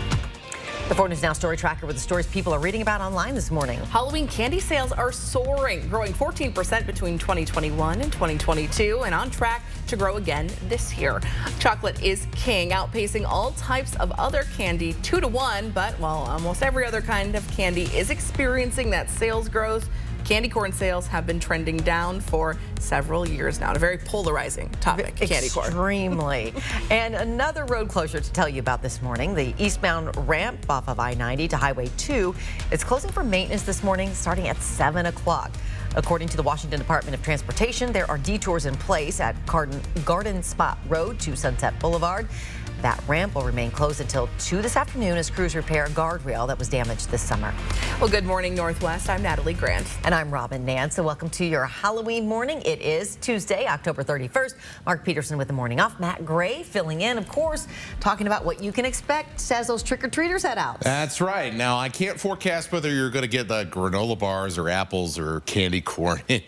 [SPEAKER 3] The 4 News Now story tracker with the stories people are reading about online this morning.
[SPEAKER 1] Halloween candy sales are soaring, growing 14% between 2021 and 2022 and on track to grow again this year. Chocolate is king, outpacing all types of other candy 2-to-1, but while almost every other kind of candy is experiencing that sales growth, candy corn sales have been trending down for several years now. A very polarizing topic, candy corn.
[SPEAKER 3] Extremely. And another road closure to tell you about this morning. The eastbound ramp off of I-90 to Highway 2 is closing for maintenance this morning starting at 7 o'clock. According to the Washington Department of Transportation, there are detours in place at Garden Spot Road to Sunset Boulevard. That ramp will remain closed until 2 this afternoon as crews repair a guardrail that was damaged this summer.
[SPEAKER 1] Well, good morning, Northwest. I'm Natalie Grant.
[SPEAKER 3] And I'm Robin Nance. So welcome to your Halloween morning. It is Tuesday, October 31st. Mark Peterson with the morning off. Matt Gray filling in, of course, talking about what you can expect as those trick-or-treaters head out.
[SPEAKER 4] That's right. Now, I can't forecast whether you're going to get the granola bars or apples or candy corn in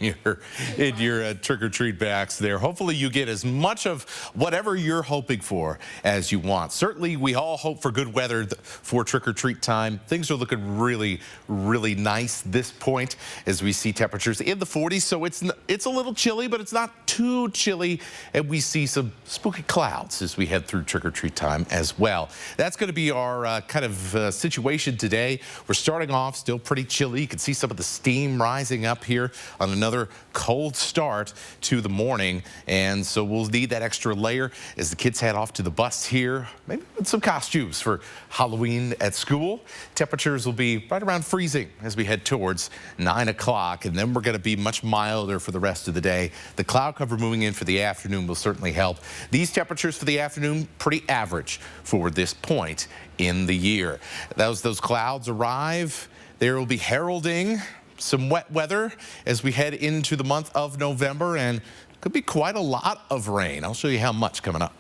[SPEAKER 4] your trick-or-treat bags there. Hopefully, you get as much of whatever you're hoping for as you want. Certainly, we all hope for good weather for trick-or-treat time. Things are looking really, really nice this point as we see temperatures in the 40s. So it's a little chilly, but it's not too chilly. And we see some spooky clouds as we head through trick-or-treat time as well. That's going to be our kind of situation today. We're starting off still pretty chilly. You can see some of the steam rising up here on another cold start to the morning. And so we'll need that extra layer as the kids head off to the bus here. Maybe with some costumes for Halloween at school. Temperatures will be right around freezing as we head towards 9 o'clock, and then we're going to be much milder for the rest of the day. The cloud cover moving in for the afternoon will certainly help. These temperatures for the afternoon, pretty average for this point in the year. Those clouds arrive, there will be heralding some wet weather as we head into the month of November, and could be quite a lot of rain. I'll show you how much coming up.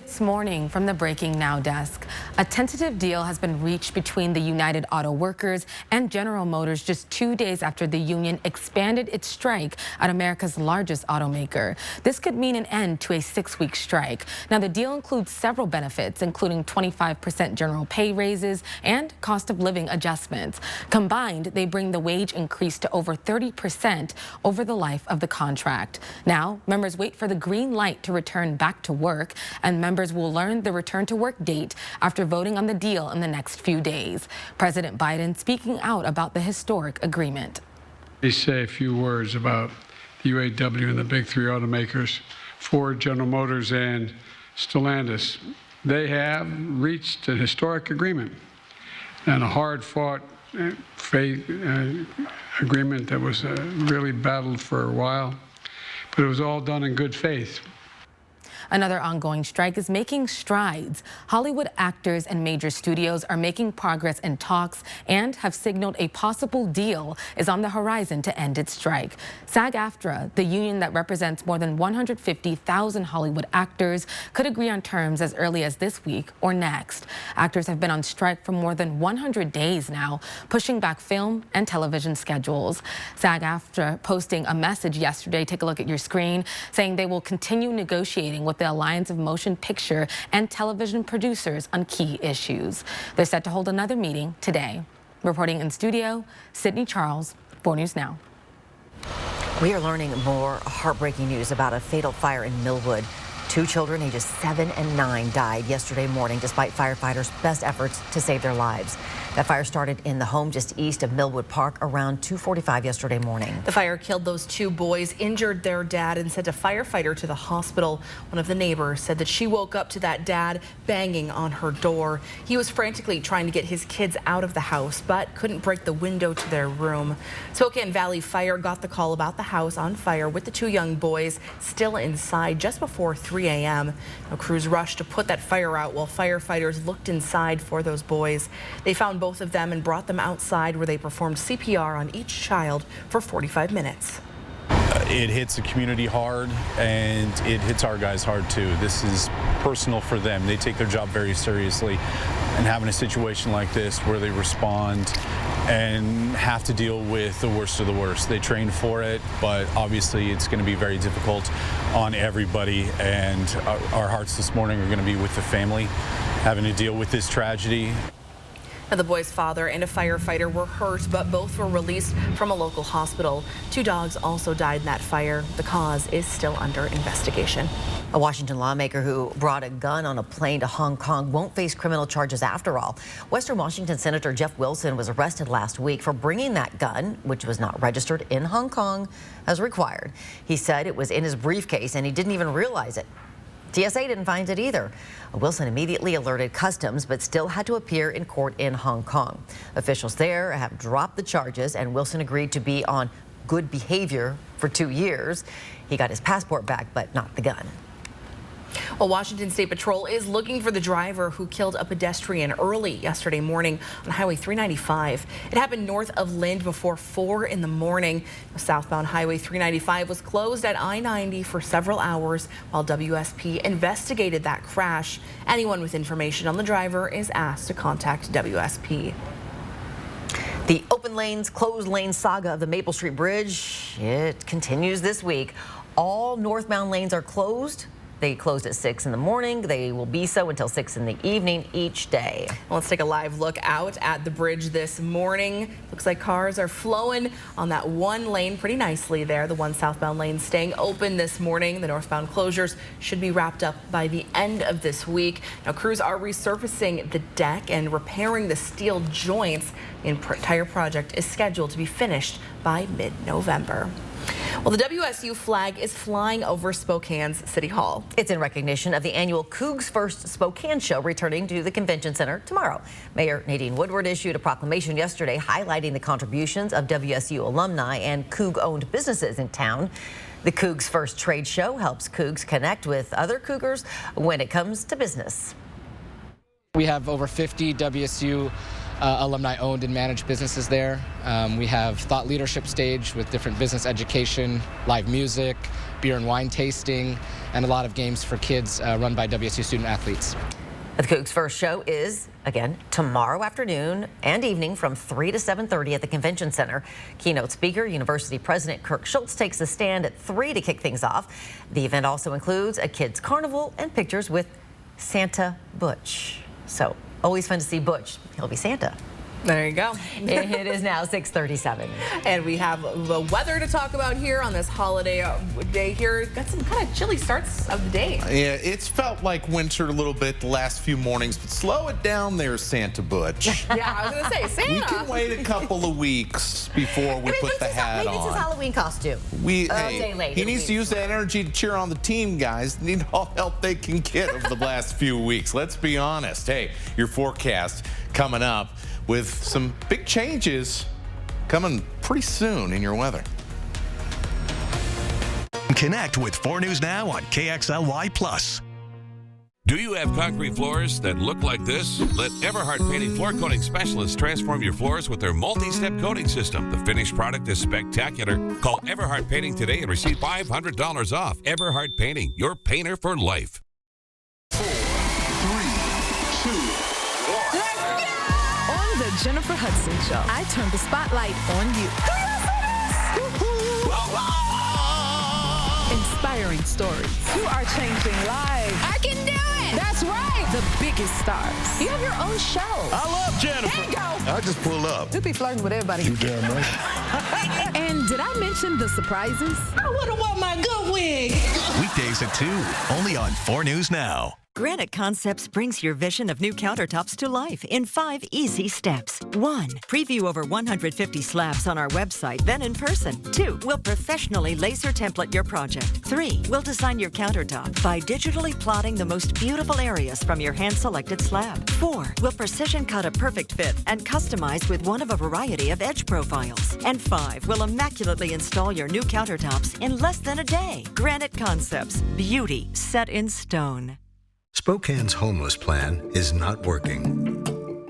[SPEAKER 13] This morning from the Breaking Now desk, a tentative deal has been reached between the United Auto Workers and General Motors just 2 days after the union expanded its strike at America's largest automaker. This could mean an end to a 6-week strike. Now, the deal includes several benefits, including 25% general pay raises and cost of living adjustments. Combined, they bring the wage increase to over 30% over the life of the contract. Now, members wait for the green light to return back to work, and members will learn the return to work date after voting on the deal in the next few days. President Biden speaking out about the historic agreement.
[SPEAKER 22] They say a few words about the UAW and the big three automakers, Ford, General Motors, and Stellantis. They have reached a historic agreement and a hard-fought agreement that was really battled for a while, but it was all done in good faith.
[SPEAKER 13] Another ongoing strike is making strides. Hollywood actors and major studios are making progress in talks and have signaled a possible deal is on the horizon to end its strike. SAG-AFTRA, the union that represents more than 150,000 Hollywood actors, could agree on terms as early as this week or next. Actors have been on strike for more than 100 days now, pushing back film and television schedules. SAG-AFTRA posting a message yesterday, take a look at your screen, saying they will continue negotiating with the Alliance of Motion Picture and Television Producers on key issues. They're set to hold another meeting today. Reporting in studio, Sydney Charles, 4 News Now.
[SPEAKER 3] We are learning more heartbreaking news about a fatal fire in Millwood. 2 children ages 7 and 9 died yesterday morning despite firefighters' best efforts to save their lives. That fire started in the home just east of Millwood Park around 2:45 yesterday morning.
[SPEAKER 1] The fire killed those two boys, injured their dad, and sent a firefighter to the hospital. One of the neighbors said that she woke up to that dad banging on her door. He was frantically trying to get his kids out of the house, but couldn't break the window to their room. Spokane Valley Fire got the call about the house on fire with the two young boys still inside just before 3 a.m. Now, crews rushed to put that fire out while firefighters looked inside for those boys. They found both of them and brought them outside, where they performed CPR on each child for 45 minutes.
[SPEAKER 6] It hits the community hard, and it hits our guys hard too. This is personal for them. They take their job very seriously, and having a situation like this where they respond and have to deal with the worst of the worst. They train for it, but obviously it's going to be very difficult on everybody, and our hearts this morning are going to be with the family having to deal with this tragedy.
[SPEAKER 1] Now, the boy's father and a firefighter were hurt, but both were released from a local hospital. Two dogs also died in that fire. The cause is still under investigation.
[SPEAKER 3] A Washington lawmaker who brought a gun on a plane to Hong Kong won't face criminal charges after all. Western Washington Senator Jeff Wilson was arrested last week for bringing that gun, which was not registered in Hong Kong as required. He said it was in his briefcase and he didn't even realize it. TSA didn't find it either. Wilson immediately alerted Customs, but still had to appear in court in Hong Kong. Officials there have dropped the charges, and Wilson agreed to be on good behavior for 2 years. He got his passport back, but not the gun.
[SPEAKER 1] Well, Washington State Patrol is looking for the driver who killed a pedestrian early yesterday morning on Highway 395. It happened north of Lind before 4 in the morning. Southbound Highway 395 was closed at I-90 for several hours while WSP investigated that crash. Anyone with information on the driver is asked to contact WSP.
[SPEAKER 3] The open lanes, closed lanes saga of the Maple Street Bridge, it continues this week. All northbound lanes are closed. They closed at 6 in the morning. They will be so until 6 in the evening each day.
[SPEAKER 1] Well, let's take a live look out at the bridge this morning. Looks like cars are flowing on that one lane pretty nicely there. The one southbound lane staying open this morning. The northbound closures should be wrapped up by the end of this week. Now, crews are resurfacing the deck and repairing the steel joints. The entire project is scheduled to be finished by mid-November. Well, the WSU flag is flying over Spokane's City Hall.
[SPEAKER 3] It's in recognition of the annual Cougs First Spokane show returning to the convention center tomorrow. Mayor Nadine Woodward issued a proclamation yesterday highlighting the contributions of WSU alumni and Coug-owned businesses in town. The Cougs First trade show helps Cougs connect with other Cougars when it comes to business.
[SPEAKER 7] We have over 50 WSU alumni owned and managed businesses there. We have thought leadership stage with different business education, live music, beer and wine tasting, and a lot of games for kids run by WSU student athletes.
[SPEAKER 3] The Cougs First show is, again, tomorrow afternoon and evening from 3 to 7:30 at the Convention Center. Keynote speaker, University President Kirk Schultz takes the stand at 3 to kick things off. The event also includes a kids' carnival and pictures with Santa Butch. So, always fun to see Butch. He'll be Santa.
[SPEAKER 1] There you go.
[SPEAKER 3] It is now 6:37.
[SPEAKER 1] And we have the weather to talk about here on this holiday day here. Got some kind of chilly starts of the day.
[SPEAKER 4] Yeah, it's felt like winter a little bit the last few mornings, but slow it down there, Santa Butch.
[SPEAKER 1] Yeah, I was going to say, Santa.
[SPEAKER 4] We can wait a couple of weeks before we put the hat
[SPEAKER 3] maybe
[SPEAKER 4] on.
[SPEAKER 3] It's his Halloween costume.
[SPEAKER 4] He needs to use that energy to cheer on the team, guys. They need all help they can get over the last few weeks. Let's be honest. Hey, your forecast coming up with some big changes coming pretty soon in your weather.
[SPEAKER 8] Connect with 4 News Now on KXLY+.
[SPEAKER 10] Do you have concrete floors that look like this? Let Everhart Painting floor coating specialists transform your floors with their multi-step coating system. The finished product is spectacular. Call Everhart Painting today and receive $500 off. Everhart Painting, your painter for life.
[SPEAKER 19] 4, 3, 2, 1.
[SPEAKER 18] On the Jennifer Hudson Show, I turn the spotlight on you. Inspiring stories. You are changing lives. I can do it. That's right. The biggest stars. You have your own show.
[SPEAKER 23] I love Jennifer.
[SPEAKER 18] There you go.
[SPEAKER 23] I just pulled up.
[SPEAKER 18] You'll be flirting with everybody.
[SPEAKER 23] You damn right.
[SPEAKER 18] And did I mention the surprises?
[SPEAKER 14] I would have worn my good wig.
[SPEAKER 8] Weekdays at 2, only on 4 News Now.
[SPEAKER 9] Granite Concepts brings your vision of new countertops to life in 5 easy steps. 1. Preview over 150 slabs on our website, then in person. 2. We'll professionally laser template your project. 3. We'll design your countertop by digitally plotting the most beautiful areas from your hand-selected slab. 4. We'll precision cut a perfect fit and customize with one of a variety of edge profiles. And 5. We'll immaculately install your new countertops in less than a day. Granite Concepts. Beauty set in stone.
[SPEAKER 11] Spokane's homeless plan is not working.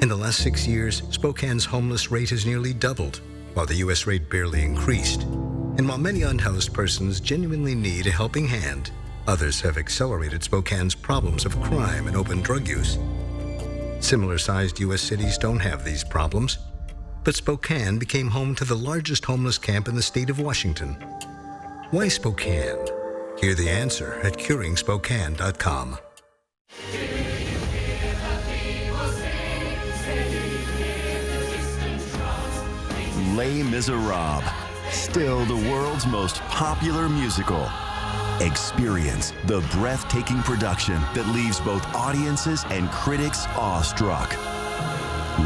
[SPEAKER 11] In the last 6 years, Spokane's homeless rate has nearly doubled, while the U.S. rate barely increased. And while many unhoused persons genuinely need a helping hand, others have accelerated Spokane's problems of crime and open drug use. Similar-sized U.S. cities don't have these problems, but Spokane became home to the largest homeless camp in the state of Washington. Why Spokane? Hear the answer at curingspokane.com.
[SPEAKER 12] Les Miserables, still the world's most popular musical. Experience the breathtaking production that leaves both audiences and critics awestruck.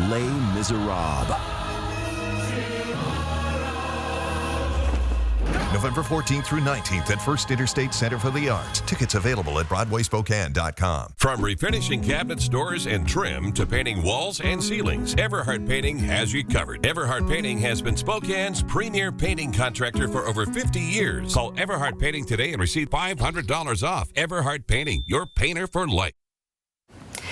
[SPEAKER 12] Les Miserables.
[SPEAKER 15] November 14th through 19th at First Interstate Center for the Arts. Tickets available at BroadwaySpokane.com.
[SPEAKER 10] From refinishing cabinets, doors, and trim to painting walls and ceilings, Everhart Painting has you covered. Everhart Painting has been Spokane's premier painting contractor for over 50 years. Call Everhart Painting today and receive $500 off. Everhart Painting, your painter for life.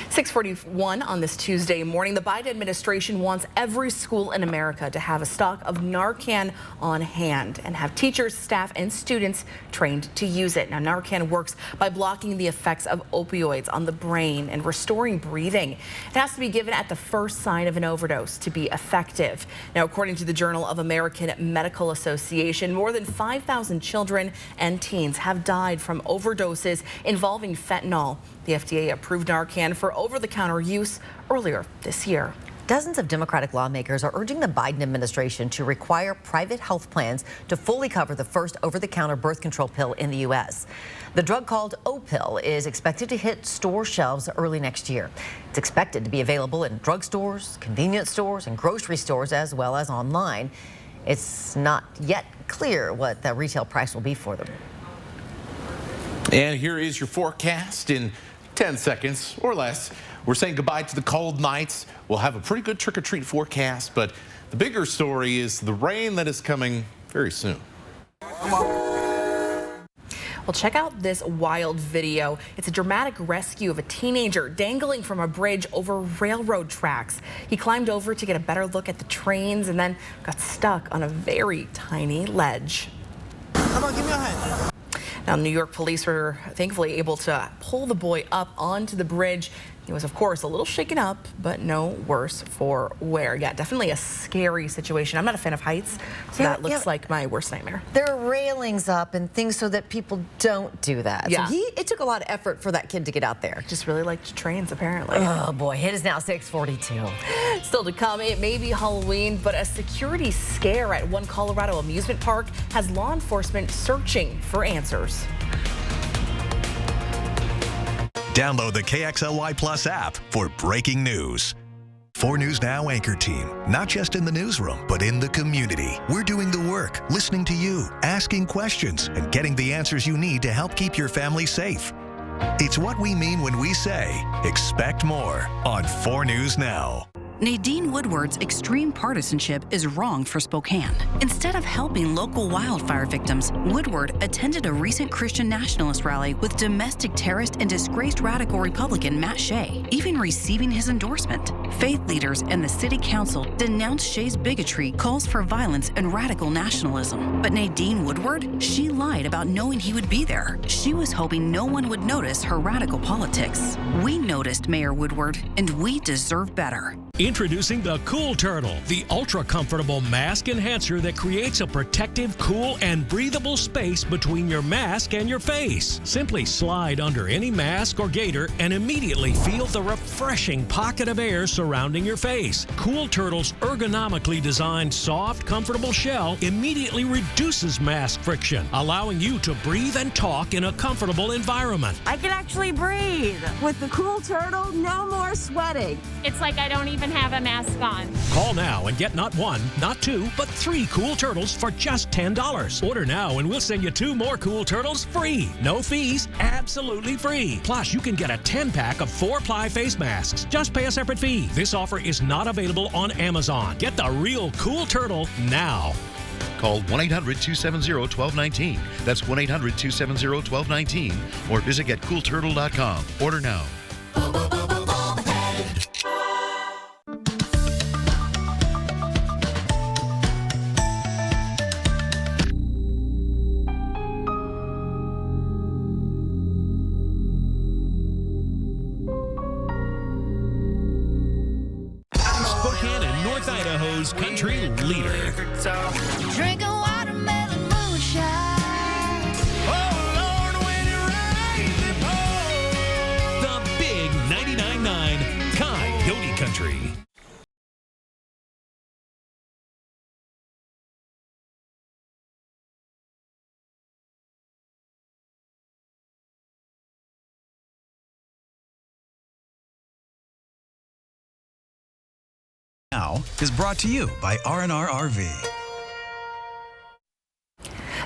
[SPEAKER 1] 6:41 on this Tuesday morning. The Biden administration wants every school in America to have a stock of Narcan on hand and have teachers, staff, and students trained to use it. Now, Narcan works by blocking the effects of opioids on the brain and restoring breathing. It has to be given at the first sign of an overdose to be effective. Now, according to the Journal of American Medical Association, more than 5,000 children and teens have died from overdoses involving fentanyl. The FDA approved Narcan for over-the-counter use earlier this year.
[SPEAKER 3] Dozens of Democratic lawmakers are urging the Biden administration to require private health plans to fully cover the first over-the-counter birth control pill in the U.S. The drug called Opill is expected to hit store shelves early next year. It's expected to be available in drugstores, convenience stores, and grocery stores, as well as online. It's not yet clear what the retail price will be for them.
[SPEAKER 4] And here is your forecast in 10 seconds or less. We're saying goodbye to the cold nights. We'll have a pretty good trick-or-treat forecast, but the bigger story is the rain that is coming very soon.
[SPEAKER 1] Well, check out this wild video. It's a dramatic rescue of a teenager dangling from a bridge over railroad tracks. He climbed over to get a better look at the trains and then got stuck on a very tiny ledge.
[SPEAKER 24] Come on, give me a hand.
[SPEAKER 1] Now, New York police were thankfully able to pull the boy up onto the bridge. He was, of course, a little shaken up, but no worse for wear. Yeah, definitely a scary situation. I'm not a fan of heights, so that looks like my worst nightmare.
[SPEAKER 3] There are railings up and things so that people don't do that.
[SPEAKER 1] Yeah.
[SPEAKER 3] So it took a lot of effort for that kid to get out there.
[SPEAKER 1] Just really liked trains, apparently.
[SPEAKER 3] Oh, boy. It is now 6:42.
[SPEAKER 1] Still to come, it may be Halloween, but a security scare at one Colorado amusement park has law enforcement searching for answers.
[SPEAKER 8] Download the KXLY Plus app for breaking news. 4 News Now anchor team, not just in the newsroom, but in the community. We're doing the work, listening to you, asking questions, and getting the answers you need to help keep your family safe. It's what we mean when we say, expect more on 4 News Now.
[SPEAKER 25] Nadine Woodward's extreme partisanship is wrong for Spokane. Instead of helping local wildfire victims, Woodward attended a recent Christian nationalist rally with domestic terrorist and disgraced radical Republican Matt Shea, even receiving his endorsement. Faith leaders and the city council denounced Shea's bigotry, calls for violence, and radical nationalism. But Nadine Woodward, she lied about knowing he would be there. She was hoping no one would notice her radical politics. We noticed Mayor Woodward, and we deserve better.
[SPEAKER 2] Introducing the Cool Turtle, the ultra-comfortable mask enhancer that creates a protective, cool, and breathable space between your mask and your face. Simply slide under any mask or gaiter and immediately feel the refreshing pocket of air surrounding your face. Cool Turtle's ergonomically designed, soft, comfortable shell immediately reduces mask friction, allowing you to breathe and talk in a comfortable environment.
[SPEAKER 5] I can actually breathe. With the Cool Turtle, no more sweating. It's like I don't even have a mask on.
[SPEAKER 2] Call now and get not one, not two, but 3 Cool Turtles for just $10. Order now and we'll send you 2 more Cool Turtles free. No fees, absolutely free. Plus, you can get a 10-pack of 4-ply face masks. Just pay a separate fee. This offer is not available on Amazon. Get the real Cool Turtle now.
[SPEAKER 16] Call 1-800-270-1219. That's 1-800-270-1219. Or visit getcoolturtle.com. Order now.
[SPEAKER 2] Spokane and North Idaho's country leader.
[SPEAKER 17] Drink a watermelon moonshine.
[SPEAKER 2] Oh, Lord, when you raise it, the big 99.9 Coyote Country.
[SPEAKER 20] Now is brought to you by R&R RV.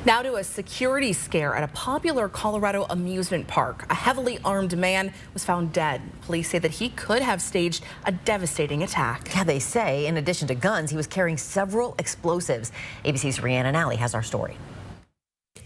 [SPEAKER 1] Now to a security scare at a popular Colorado amusement park. A heavily armed man was found dead. Police say that he could have staged a devastating attack.
[SPEAKER 3] Yeah, they say in addition to guns, he was carrying several explosives. ABC's Rhiannon Alley has our story.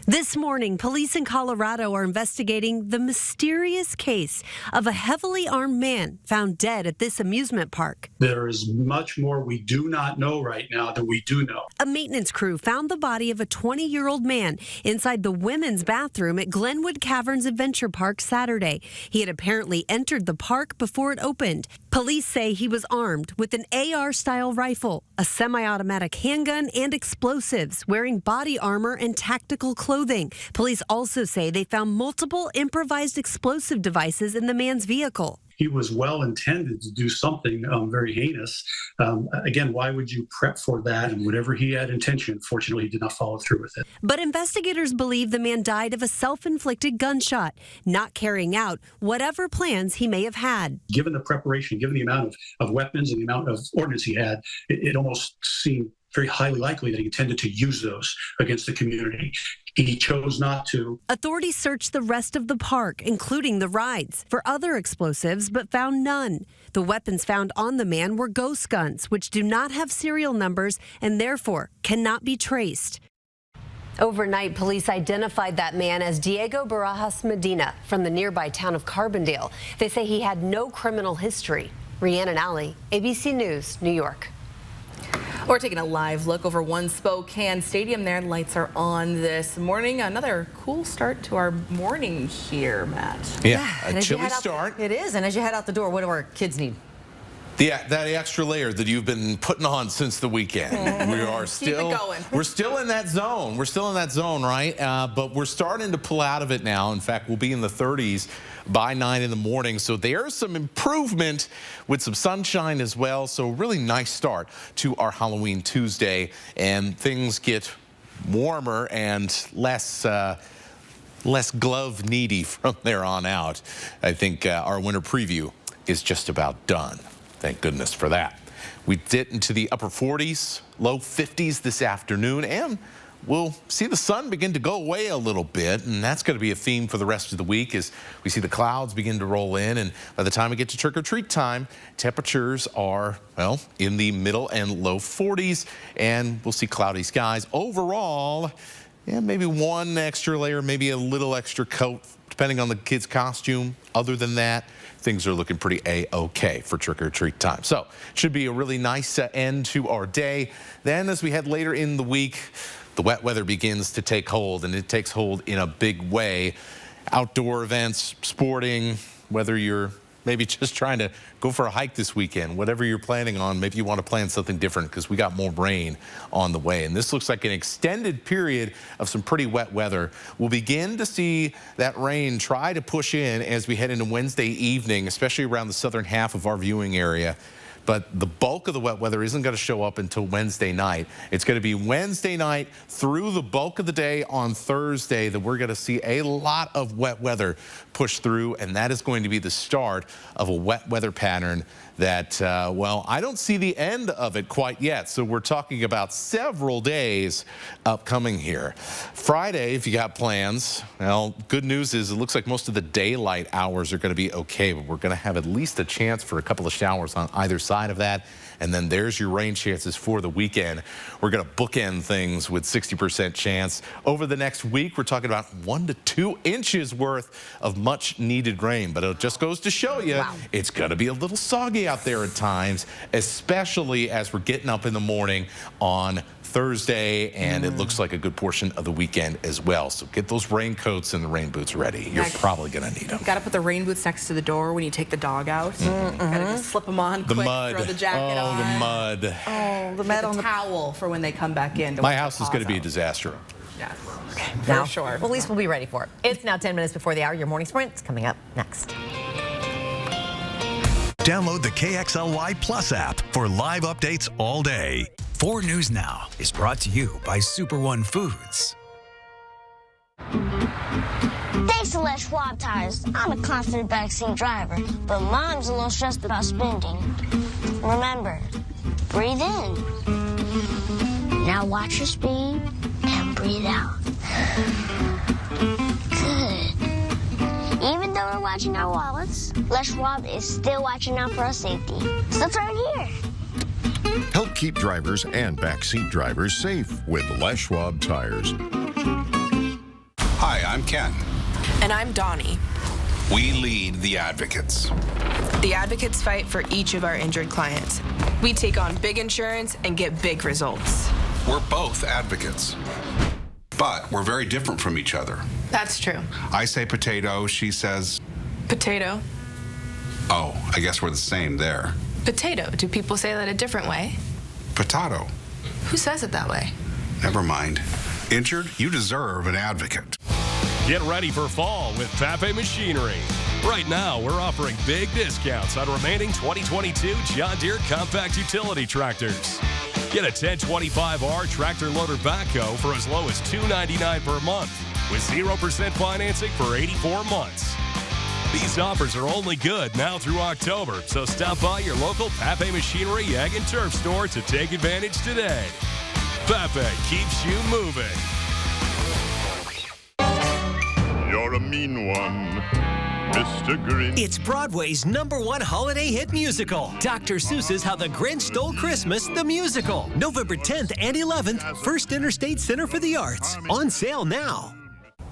[SPEAKER 21] This morning, police in Colorado are investigating the mysterious case of a heavily armed man found dead at this amusement park.
[SPEAKER 26] There is much more we do not know right now than we do know.
[SPEAKER 21] A maintenance crew found the body of a 20-year-old man inside the women's bathroom at Glenwood Caverns Adventure Park Saturday. He had apparently entered the park before it opened. Police say he was armed with an AR-style rifle, a semi-automatic handgun, and explosives, wearing body armor and tactical clothing. Police also say they found multiple improvised explosive devices in the man's vehicle.
[SPEAKER 26] He was well intended to do something very heinous. Again, why would you prep for that? And whatever he had intention, fortunately, he did not follow through with it.
[SPEAKER 21] But investigators believe the man died of a self-inflicted gunshot, not carrying out whatever plans he may have had.
[SPEAKER 26] Given the preparation, given the amount of weapons and the amount of ordnance he had, it almost seemed very highly likely that he intended to use those against the community. He chose not to.
[SPEAKER 21] Authorities searched the rest of the park, including the rides, for other explosives, but found none. The weapons found on the man were ghost guns, which do not have serial numbers and therefore cannot be traced. Overnight, police identified that man as Diego Barajas Medina from the nearby town of Carbondale. They say he had no criminal history. Rhiannon Alley, ABC News, New York.
[SPEAKER 1] We're taking a live look over One Spokane Stadium there. Lights are on this morning. Another cool start to our morning here, Matt.
[SPEAKER 4] Yeah, a chilly start.
[SPEAKER 3] It is, and as you head out the door, what do our kids need?
[SPEAKER 4] Yeah, that extra layer that you've been putting on since the weekend. We are still, we're still in that zone. We're still in that zone, right? But we're starting to pull out of it now. In fact, we'll be in the 30s by 9 in the morning. So there's some improvement with some sunshine as well. So really nice start to our Halloween Tuesday, and things get warmer and less glove needy from there on out. I think our winter preview is just about done. Thank goodness for that. We dip into the upper 40s, low 50s this afternoon, and we'll see the sun begin to go away a little bit, and that's going to be a theme for the rest of the week as we see the clouds begin to roll in. And by the time we get to trick-or-treat time, temperatures are, well, in the middle and low 40s, and we'll see cloudy skies. Overall, yeah, maybe one extra layer, maybe a little extra coat, depending on the kid's costume. Other than that, things are looking pretty A-okay for trick-or-treat time. So it should be a really nice end to our day. Then as we head later in the week, the wet weather begins to take hold, and it takes hold in a big way. Outdoor events, sporting, whether you're maybe just trying to go for a hike this weekend, whatever you're planning on, maybe you want to plan something different because we got more rain on the way. And this looks like an extended period of some pretty wet weather. We'll begin to see that rain try to push in as we head into Wednesday evening, especially around the southern half of our viewing area. But the bulk of the wet weather isn't going to show up until Wednesday night. It's going to be Wednesday night through the bulk of the day on Thursday that we're going to see a lot of wet weather push through, and that is going to be the start of a wet weather pattern that, well, I don't see the end of it quite yet. So we're talking about several days upcoming here. Friday, if you got plans, well, good news is it looks like most of the daylight hours are going to be okay, but we're going to have at least a chance for a couple of showers on either side of that. And then there's your rain chances for the weekend. We're going to bookend things with 60% chance. Over the next week, we're talking about 1 to 2 inches worth of much needed rain. But it just goes to show you, it's going to be a little soggy out there at times, especially as we're getting up in the morning on Thursday, and it looks like a good portion of the weekend as well. So get those raincoats and the rain boots ready. You're probably going to need them.
[SPEAKER 1] You got to put the rain boots next to the door when you take the dog out. Got to just slip them on quick, throw the jacket on.
[SPEAKER 4] The mud.
[SPEAKER 1] Oh, the mud on the towel for when they come back in.
[SPEAKER 4] My house is going to be a disaster.
[SPEAKER 1] Yes.
[SPEAKER 3] Okay,
[SPEAKER 1] for
[SPEAKER 3] now,
[SPEAKER 1] sure.
[SPEAKER 3] Well, at least we'll be ready for it. It's now 10 minutes before the hour. Your morning sprint's coming up next.
[SPEAKER 8] Download the KXLY Plus app for live updates all day.
[SPEAKER 20] 4 News Now is brought to you by Super One Foods.
[SPEAKER 17] Thanks to Les Schwab Tires, I'm a confident backseat driver, but Mom's a little stressed about spending. Remember, breathe in. Now watch your speed and breathe out. Good. Even though we're watching our wallets, Les Schwab is still watching out for our safety. So let's right here.
[SPEAKER 6] Help keep drivers and backseat drivers safe with Les Schwab Tires.
[SPEAKER 7] Hi, I'm Ken.
[SPEAKER 13] And I'm Donnie.
[SPEAKER 7] We lead the Advocates.
[SPEAKER 13] The Advocates fight for each of our injured clients. We take on big insurance and get big results.
[SPEAKER 7] We're both advocates, but we're very different from each other.
[SPEAKER 13] That's true.
[SPEAKER 7] I say potato, she says...
[SPEAKER 13] Potato.
[SPEAKER 7] Oh, I guess we're the same there.
[SPEAKER 13] Potato. Do people say that a different way?
[SPEAKER 7] Potato.
[SPEAKER 13] Who says it that way?
[SPEAKER 7] Never mind. Injured? You deserve an advocate.
[SPEAKER 2] Get ready for fall with Pape Machinery. Right now, we're offering big discounts on remaining 2022 John Deere compact utility tractors. Get a 1025R tractor loader backhoe for as low as $299 per month with 0% financing for 84 months. These offers are only good now through October, so stop by your local Pape Machinery Ag and Turf store to take advantage today. Pape keeps you moving.
[SPEAKER 19] You're a mean one, Mr. Grinch.
[SPEAKER 22] It's Broadway's #1 holiday hit musical, Dr. Seuss's How the Grinch Stole Christmas, the musical. November 10th and 11th, First Interstate Center for the Arts. On sale now.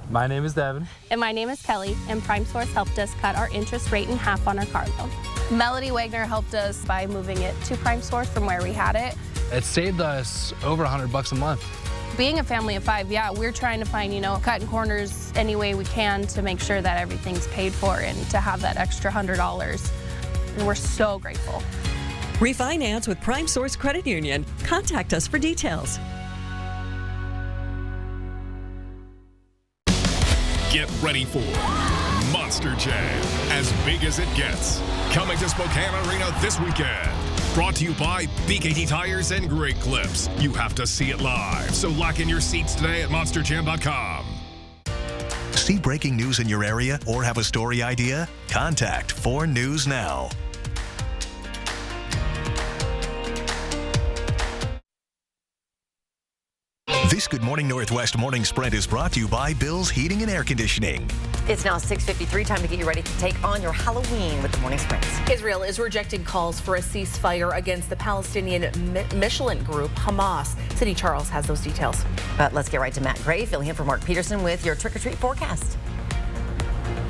[SPEAKER 23] My name is Devin.
[SPEAKER 27] And my name is Kelly, and PrimeSource helped us cut our interest rate in half on our car loan. Melody Wagner helped us by moving it to PrimeSource from where we had it.
[SPEAKER 23] It saved us over $100 a month.
[SPEAKER 27] Being a family of 5, we're trying to find, cutting corners any way we can to make sure that everything's paid for and to have that extra $100. And we're so grateful.
[SPEAKER 28] Refinance with PrimeSource Credit Union. Contact us for details.
[SPEAKER 29] Get ready for Monster Jam, as big as it gets. Coming to Spokane Arena this weekend. Brought to you by BKT Tires and Great Clips. You have to see it live, so lock in your seats today at monsterjam.com.
[SPEAKER 8] See breaking news in your area or have a story idea? Contact 4 News Now. This Good Morning Northwest Morning Sprint is brought to you by Bill's Heating and Air Conditioning.
[SPEAKER 3] It's now 6:53, time to get you ready to take on your Halloween with the morning sprints.
[SPEAKER 1] Israel is rejecting calls for a ceasefire against the Palestinian militant group Hamas. City Charles has those details.
[SPEAKER 3] But let's get right to Matt Gray, filling in for Mark Peterson with your trick-or-treat forecast.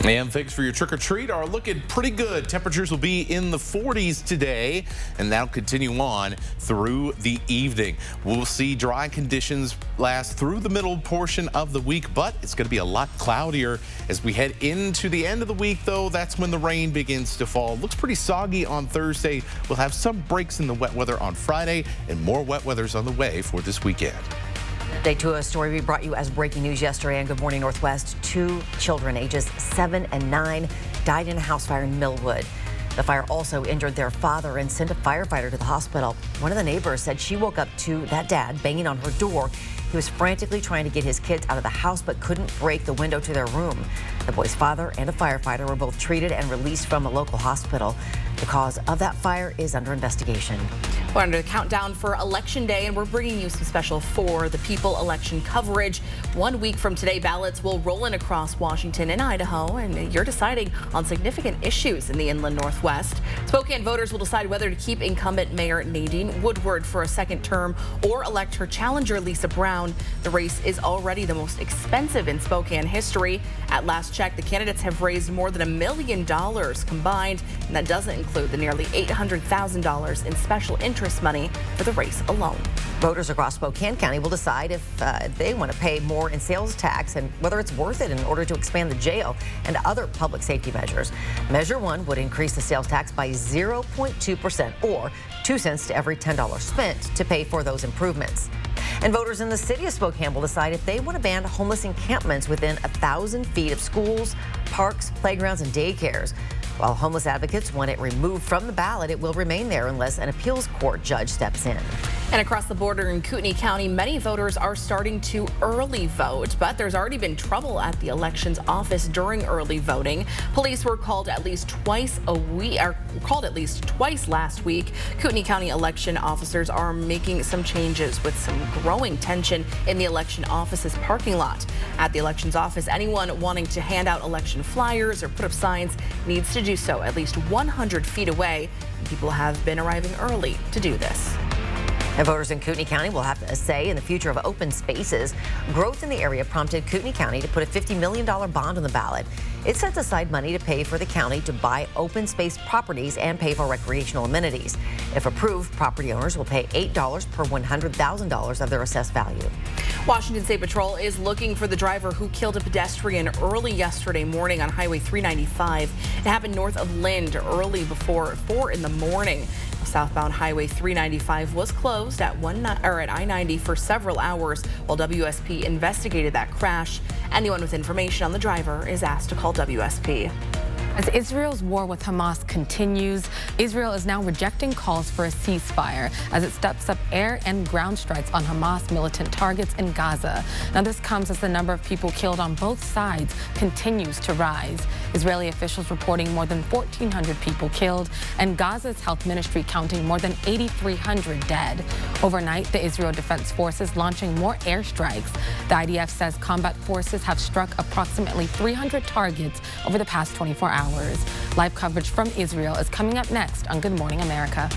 [SPEAKER 4] And things for your trick-or-treat are looking pretty good. Temperatures will be in the 40s today, and that'll continue on through the evening. We'll see dry conditions last through the middle portion of the week, but it's going to be a lot cloudier as we head into the end of the week, though. That's when the rain begins to fall. Looks pretty soggy on Thursday. We'll have some breaks in the wet weather on Friday, and more wet weather's on the way for this weekend.
[SPEAKER 3] Day to a story we brought you as breaking news yesterday on Good Morning Northwest. 2 children ages 7 and 9 died in a house fire in Millwood. The fire also injured their father and sent a firefighter to the hospital. One of the neighbors said she woke up to that dad banging on her door. He was frantically trying to get his kids out of the house but couldn't break the window to their room. The boy's father and a firefighter were both treated and released from a local hospital. The cause of that fire is under investigation.
[SPEAKER 1] We're under the countdown for Election Day, and we're bringing you some special For the People election coverage. 1 week from today, ballots will roll in across Washington and Idaho, and you're deciding on significant issues in the inland Northwest. Spokane voters will decide whether to keep incumbent Mayor Nadine Woodward for a second term or elect her challenger, Lisa Brown. The race is already the most expensive in Spokane history. At last check, the candidates have raised more than $1 million combined, and that doesn't include the nearly $800,000 in special interest money for the race alone.
[SPEAKER 3] Voters across Spokane County will decide if they want to pay more in sales tax and whether it's worth it in order to expand the jail and other public safety measures. Measure 1 would increase the sales tax by 0.2% or 2 cents to every $10 spent to pay for those improvements. And voters in the city of Spokane will decide if they want to ban homeless encampments within 1,000 feet of schools, parks, playgrounds, and daycares. While homeless advocates want it removed from the ballot, it will remain there unless an appeals court judge steps in.
[SPEAKER 1] And across the border in Kootenai County, many voters are starting to early vote, but there's already been trouble at the elections office during early voting. Police were called at least twice last week. Kootenai County election officers are making some changes with some growing tension in the election office's parking lot. At the elections office, anyone wanting to hand out election flyers or put up signs needs to do so at least 100 feet away. People have been arriving early to do this.
[SPEAKER 3] And voters in Kootenai County will have a say in the future of open spaces. Growth in the area prompted Kootenai County to put a $50 million bond on the ballot. It sets aside money to pay for the county to buy open space properties and pay for recreational amenities. If approved, property owners will pay $8 per $100,000 of their assessed value.
[SPEAKER 1] Washington State Patrol is looking for the driver who killed a pedestrian early yesterday morning on Highway 395. It happened north of Lind early before 4 in the morning. Southbound Highway 395 was closed at I-90 for several hours while WSP investigated that crash. Anyone with information on the driver is asked to call WSP.
[SPEAKER 9] As Israel's war with Hamas continues, Israel is now rejecting calls for a ceasefire as it steps up air and ground strikes on Hamas militant targets in Gaza. Now, this comes as the number of people killed on both sides continues to rise. Israeli officials reporting more than 1,400 people killed, and Gaza's health ministry counting more than 8,300 dead. Overnight, the Israel Defense Forces launching more airstrikes. The IDF says combat forces have struck approximately 300 targets over the past 24 hours. Live coverage from Israel is coming up next on Good Morning America.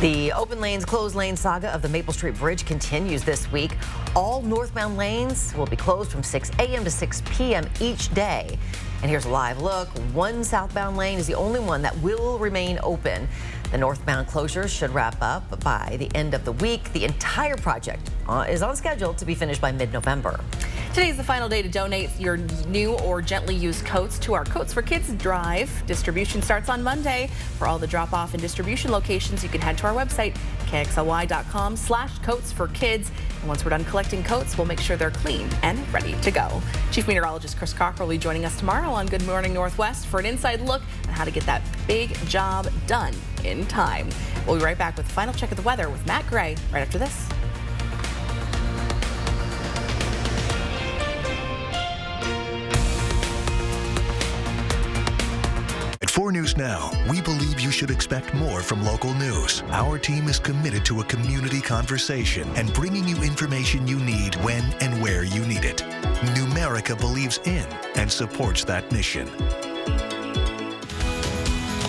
[SPEAKER 3] The open lanes, closed lane saga of the Maple Street Bridge continues this week. All northbound lanes will be closed from 6 a.m. to 6 p.m. each day. And here's a live look. One southbound lane is the only one that will remain open. The northbound closures should wrap up by the end of the week. The entire project is on schedule to be finished by mid-November.
[SPEAKER 1] Today is the final day to donate your new or gently used coats to our Coats for Kids drive. Distribution starts on Monday. For all the drop-off and distribution locations, you can head to our website, kxly.com/coatsforkids. And once we're done collecting coats, we'll make sure they're clean and ready to go. Chief Meteorologist Chris Cockrell will be joining us tomorrow on Good Morning Northwest for an inside look on how to get that big job done in time. We'll be right back with the final check of the weather with Matt Gray right after this.
[SPEAKER 8] At 4 News Now, we believe you should expect more from local news. Our team is committed to a community conversation and bringing you information you need when and where you need it. Numerica believes in and supports that mission.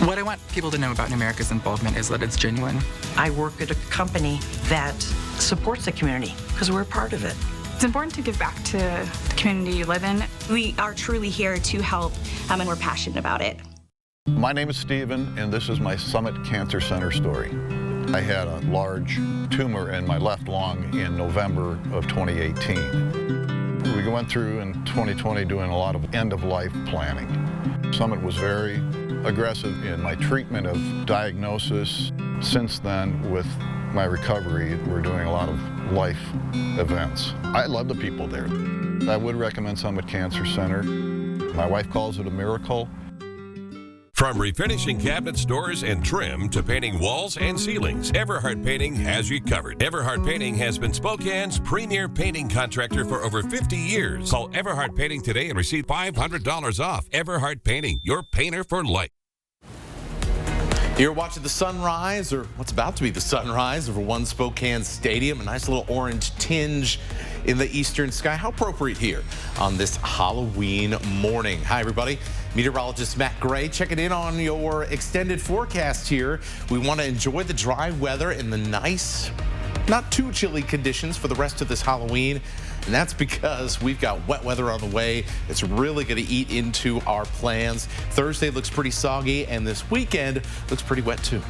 [SPEAKER 10] What I want people to know about Numerica's involvement is that it's genuine.
[SPEAKER 11] I work at a company that supports the community because we're a part of it.
[SPEAKER 13] It's important to give back to the community
[SPEAKER 5] community you live in. We are truly here to help, and we're passionate about it.
[SPEAKER 11] My name is Stephen, and this is my Summit Cancer Center story. I had a large tumor in my left lung in November of 2018. We went through in 2020 doing a lot of end-of-life planning. Summit was very aggressive in my treatment of diagnosis. Since then, with my recovery, we're doing a lot of life events. I love the people there. I would recommend Summit Cancer Center. My wife calls it a miracle.
[SPEAKER 12] From refinishing cabinets, doors, and trim to painting walls and ceilings, Everhart Painting has you covered. Everhart Painting has been Spokane's premier painting contractor for over 50 years. Call Everhart Painting today and receive $500 off. Everhart Painting, your painter for life.
[SPEAKER 4] You're watching the sunrise, or what's about to be the sunrise, over One Spokane Stadium. A nice little orange tinge in the eastern sky. How appropriate here on this Halloween morning. Hi, everybody. Meteorologist Matt Gray checking in on your extended forecast here. We want to enjoy the dry weather and the nice, not too chilly conditions for the rest of this Halloween. And that's because we've got wet weather on the way. It's really going to eat into our plans. Thursday looks pretty soggy, and this weekend looks pretty wet too.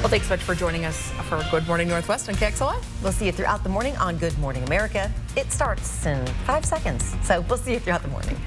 [SPEAKER 1] Well, thanks so much for joining us for Good Morning Northwest on KXLY.
[SPEAKER 3] We'll see you throughout the morning on Good Morning America. It starts in 5 seconds, so we'll see you throughout the morning.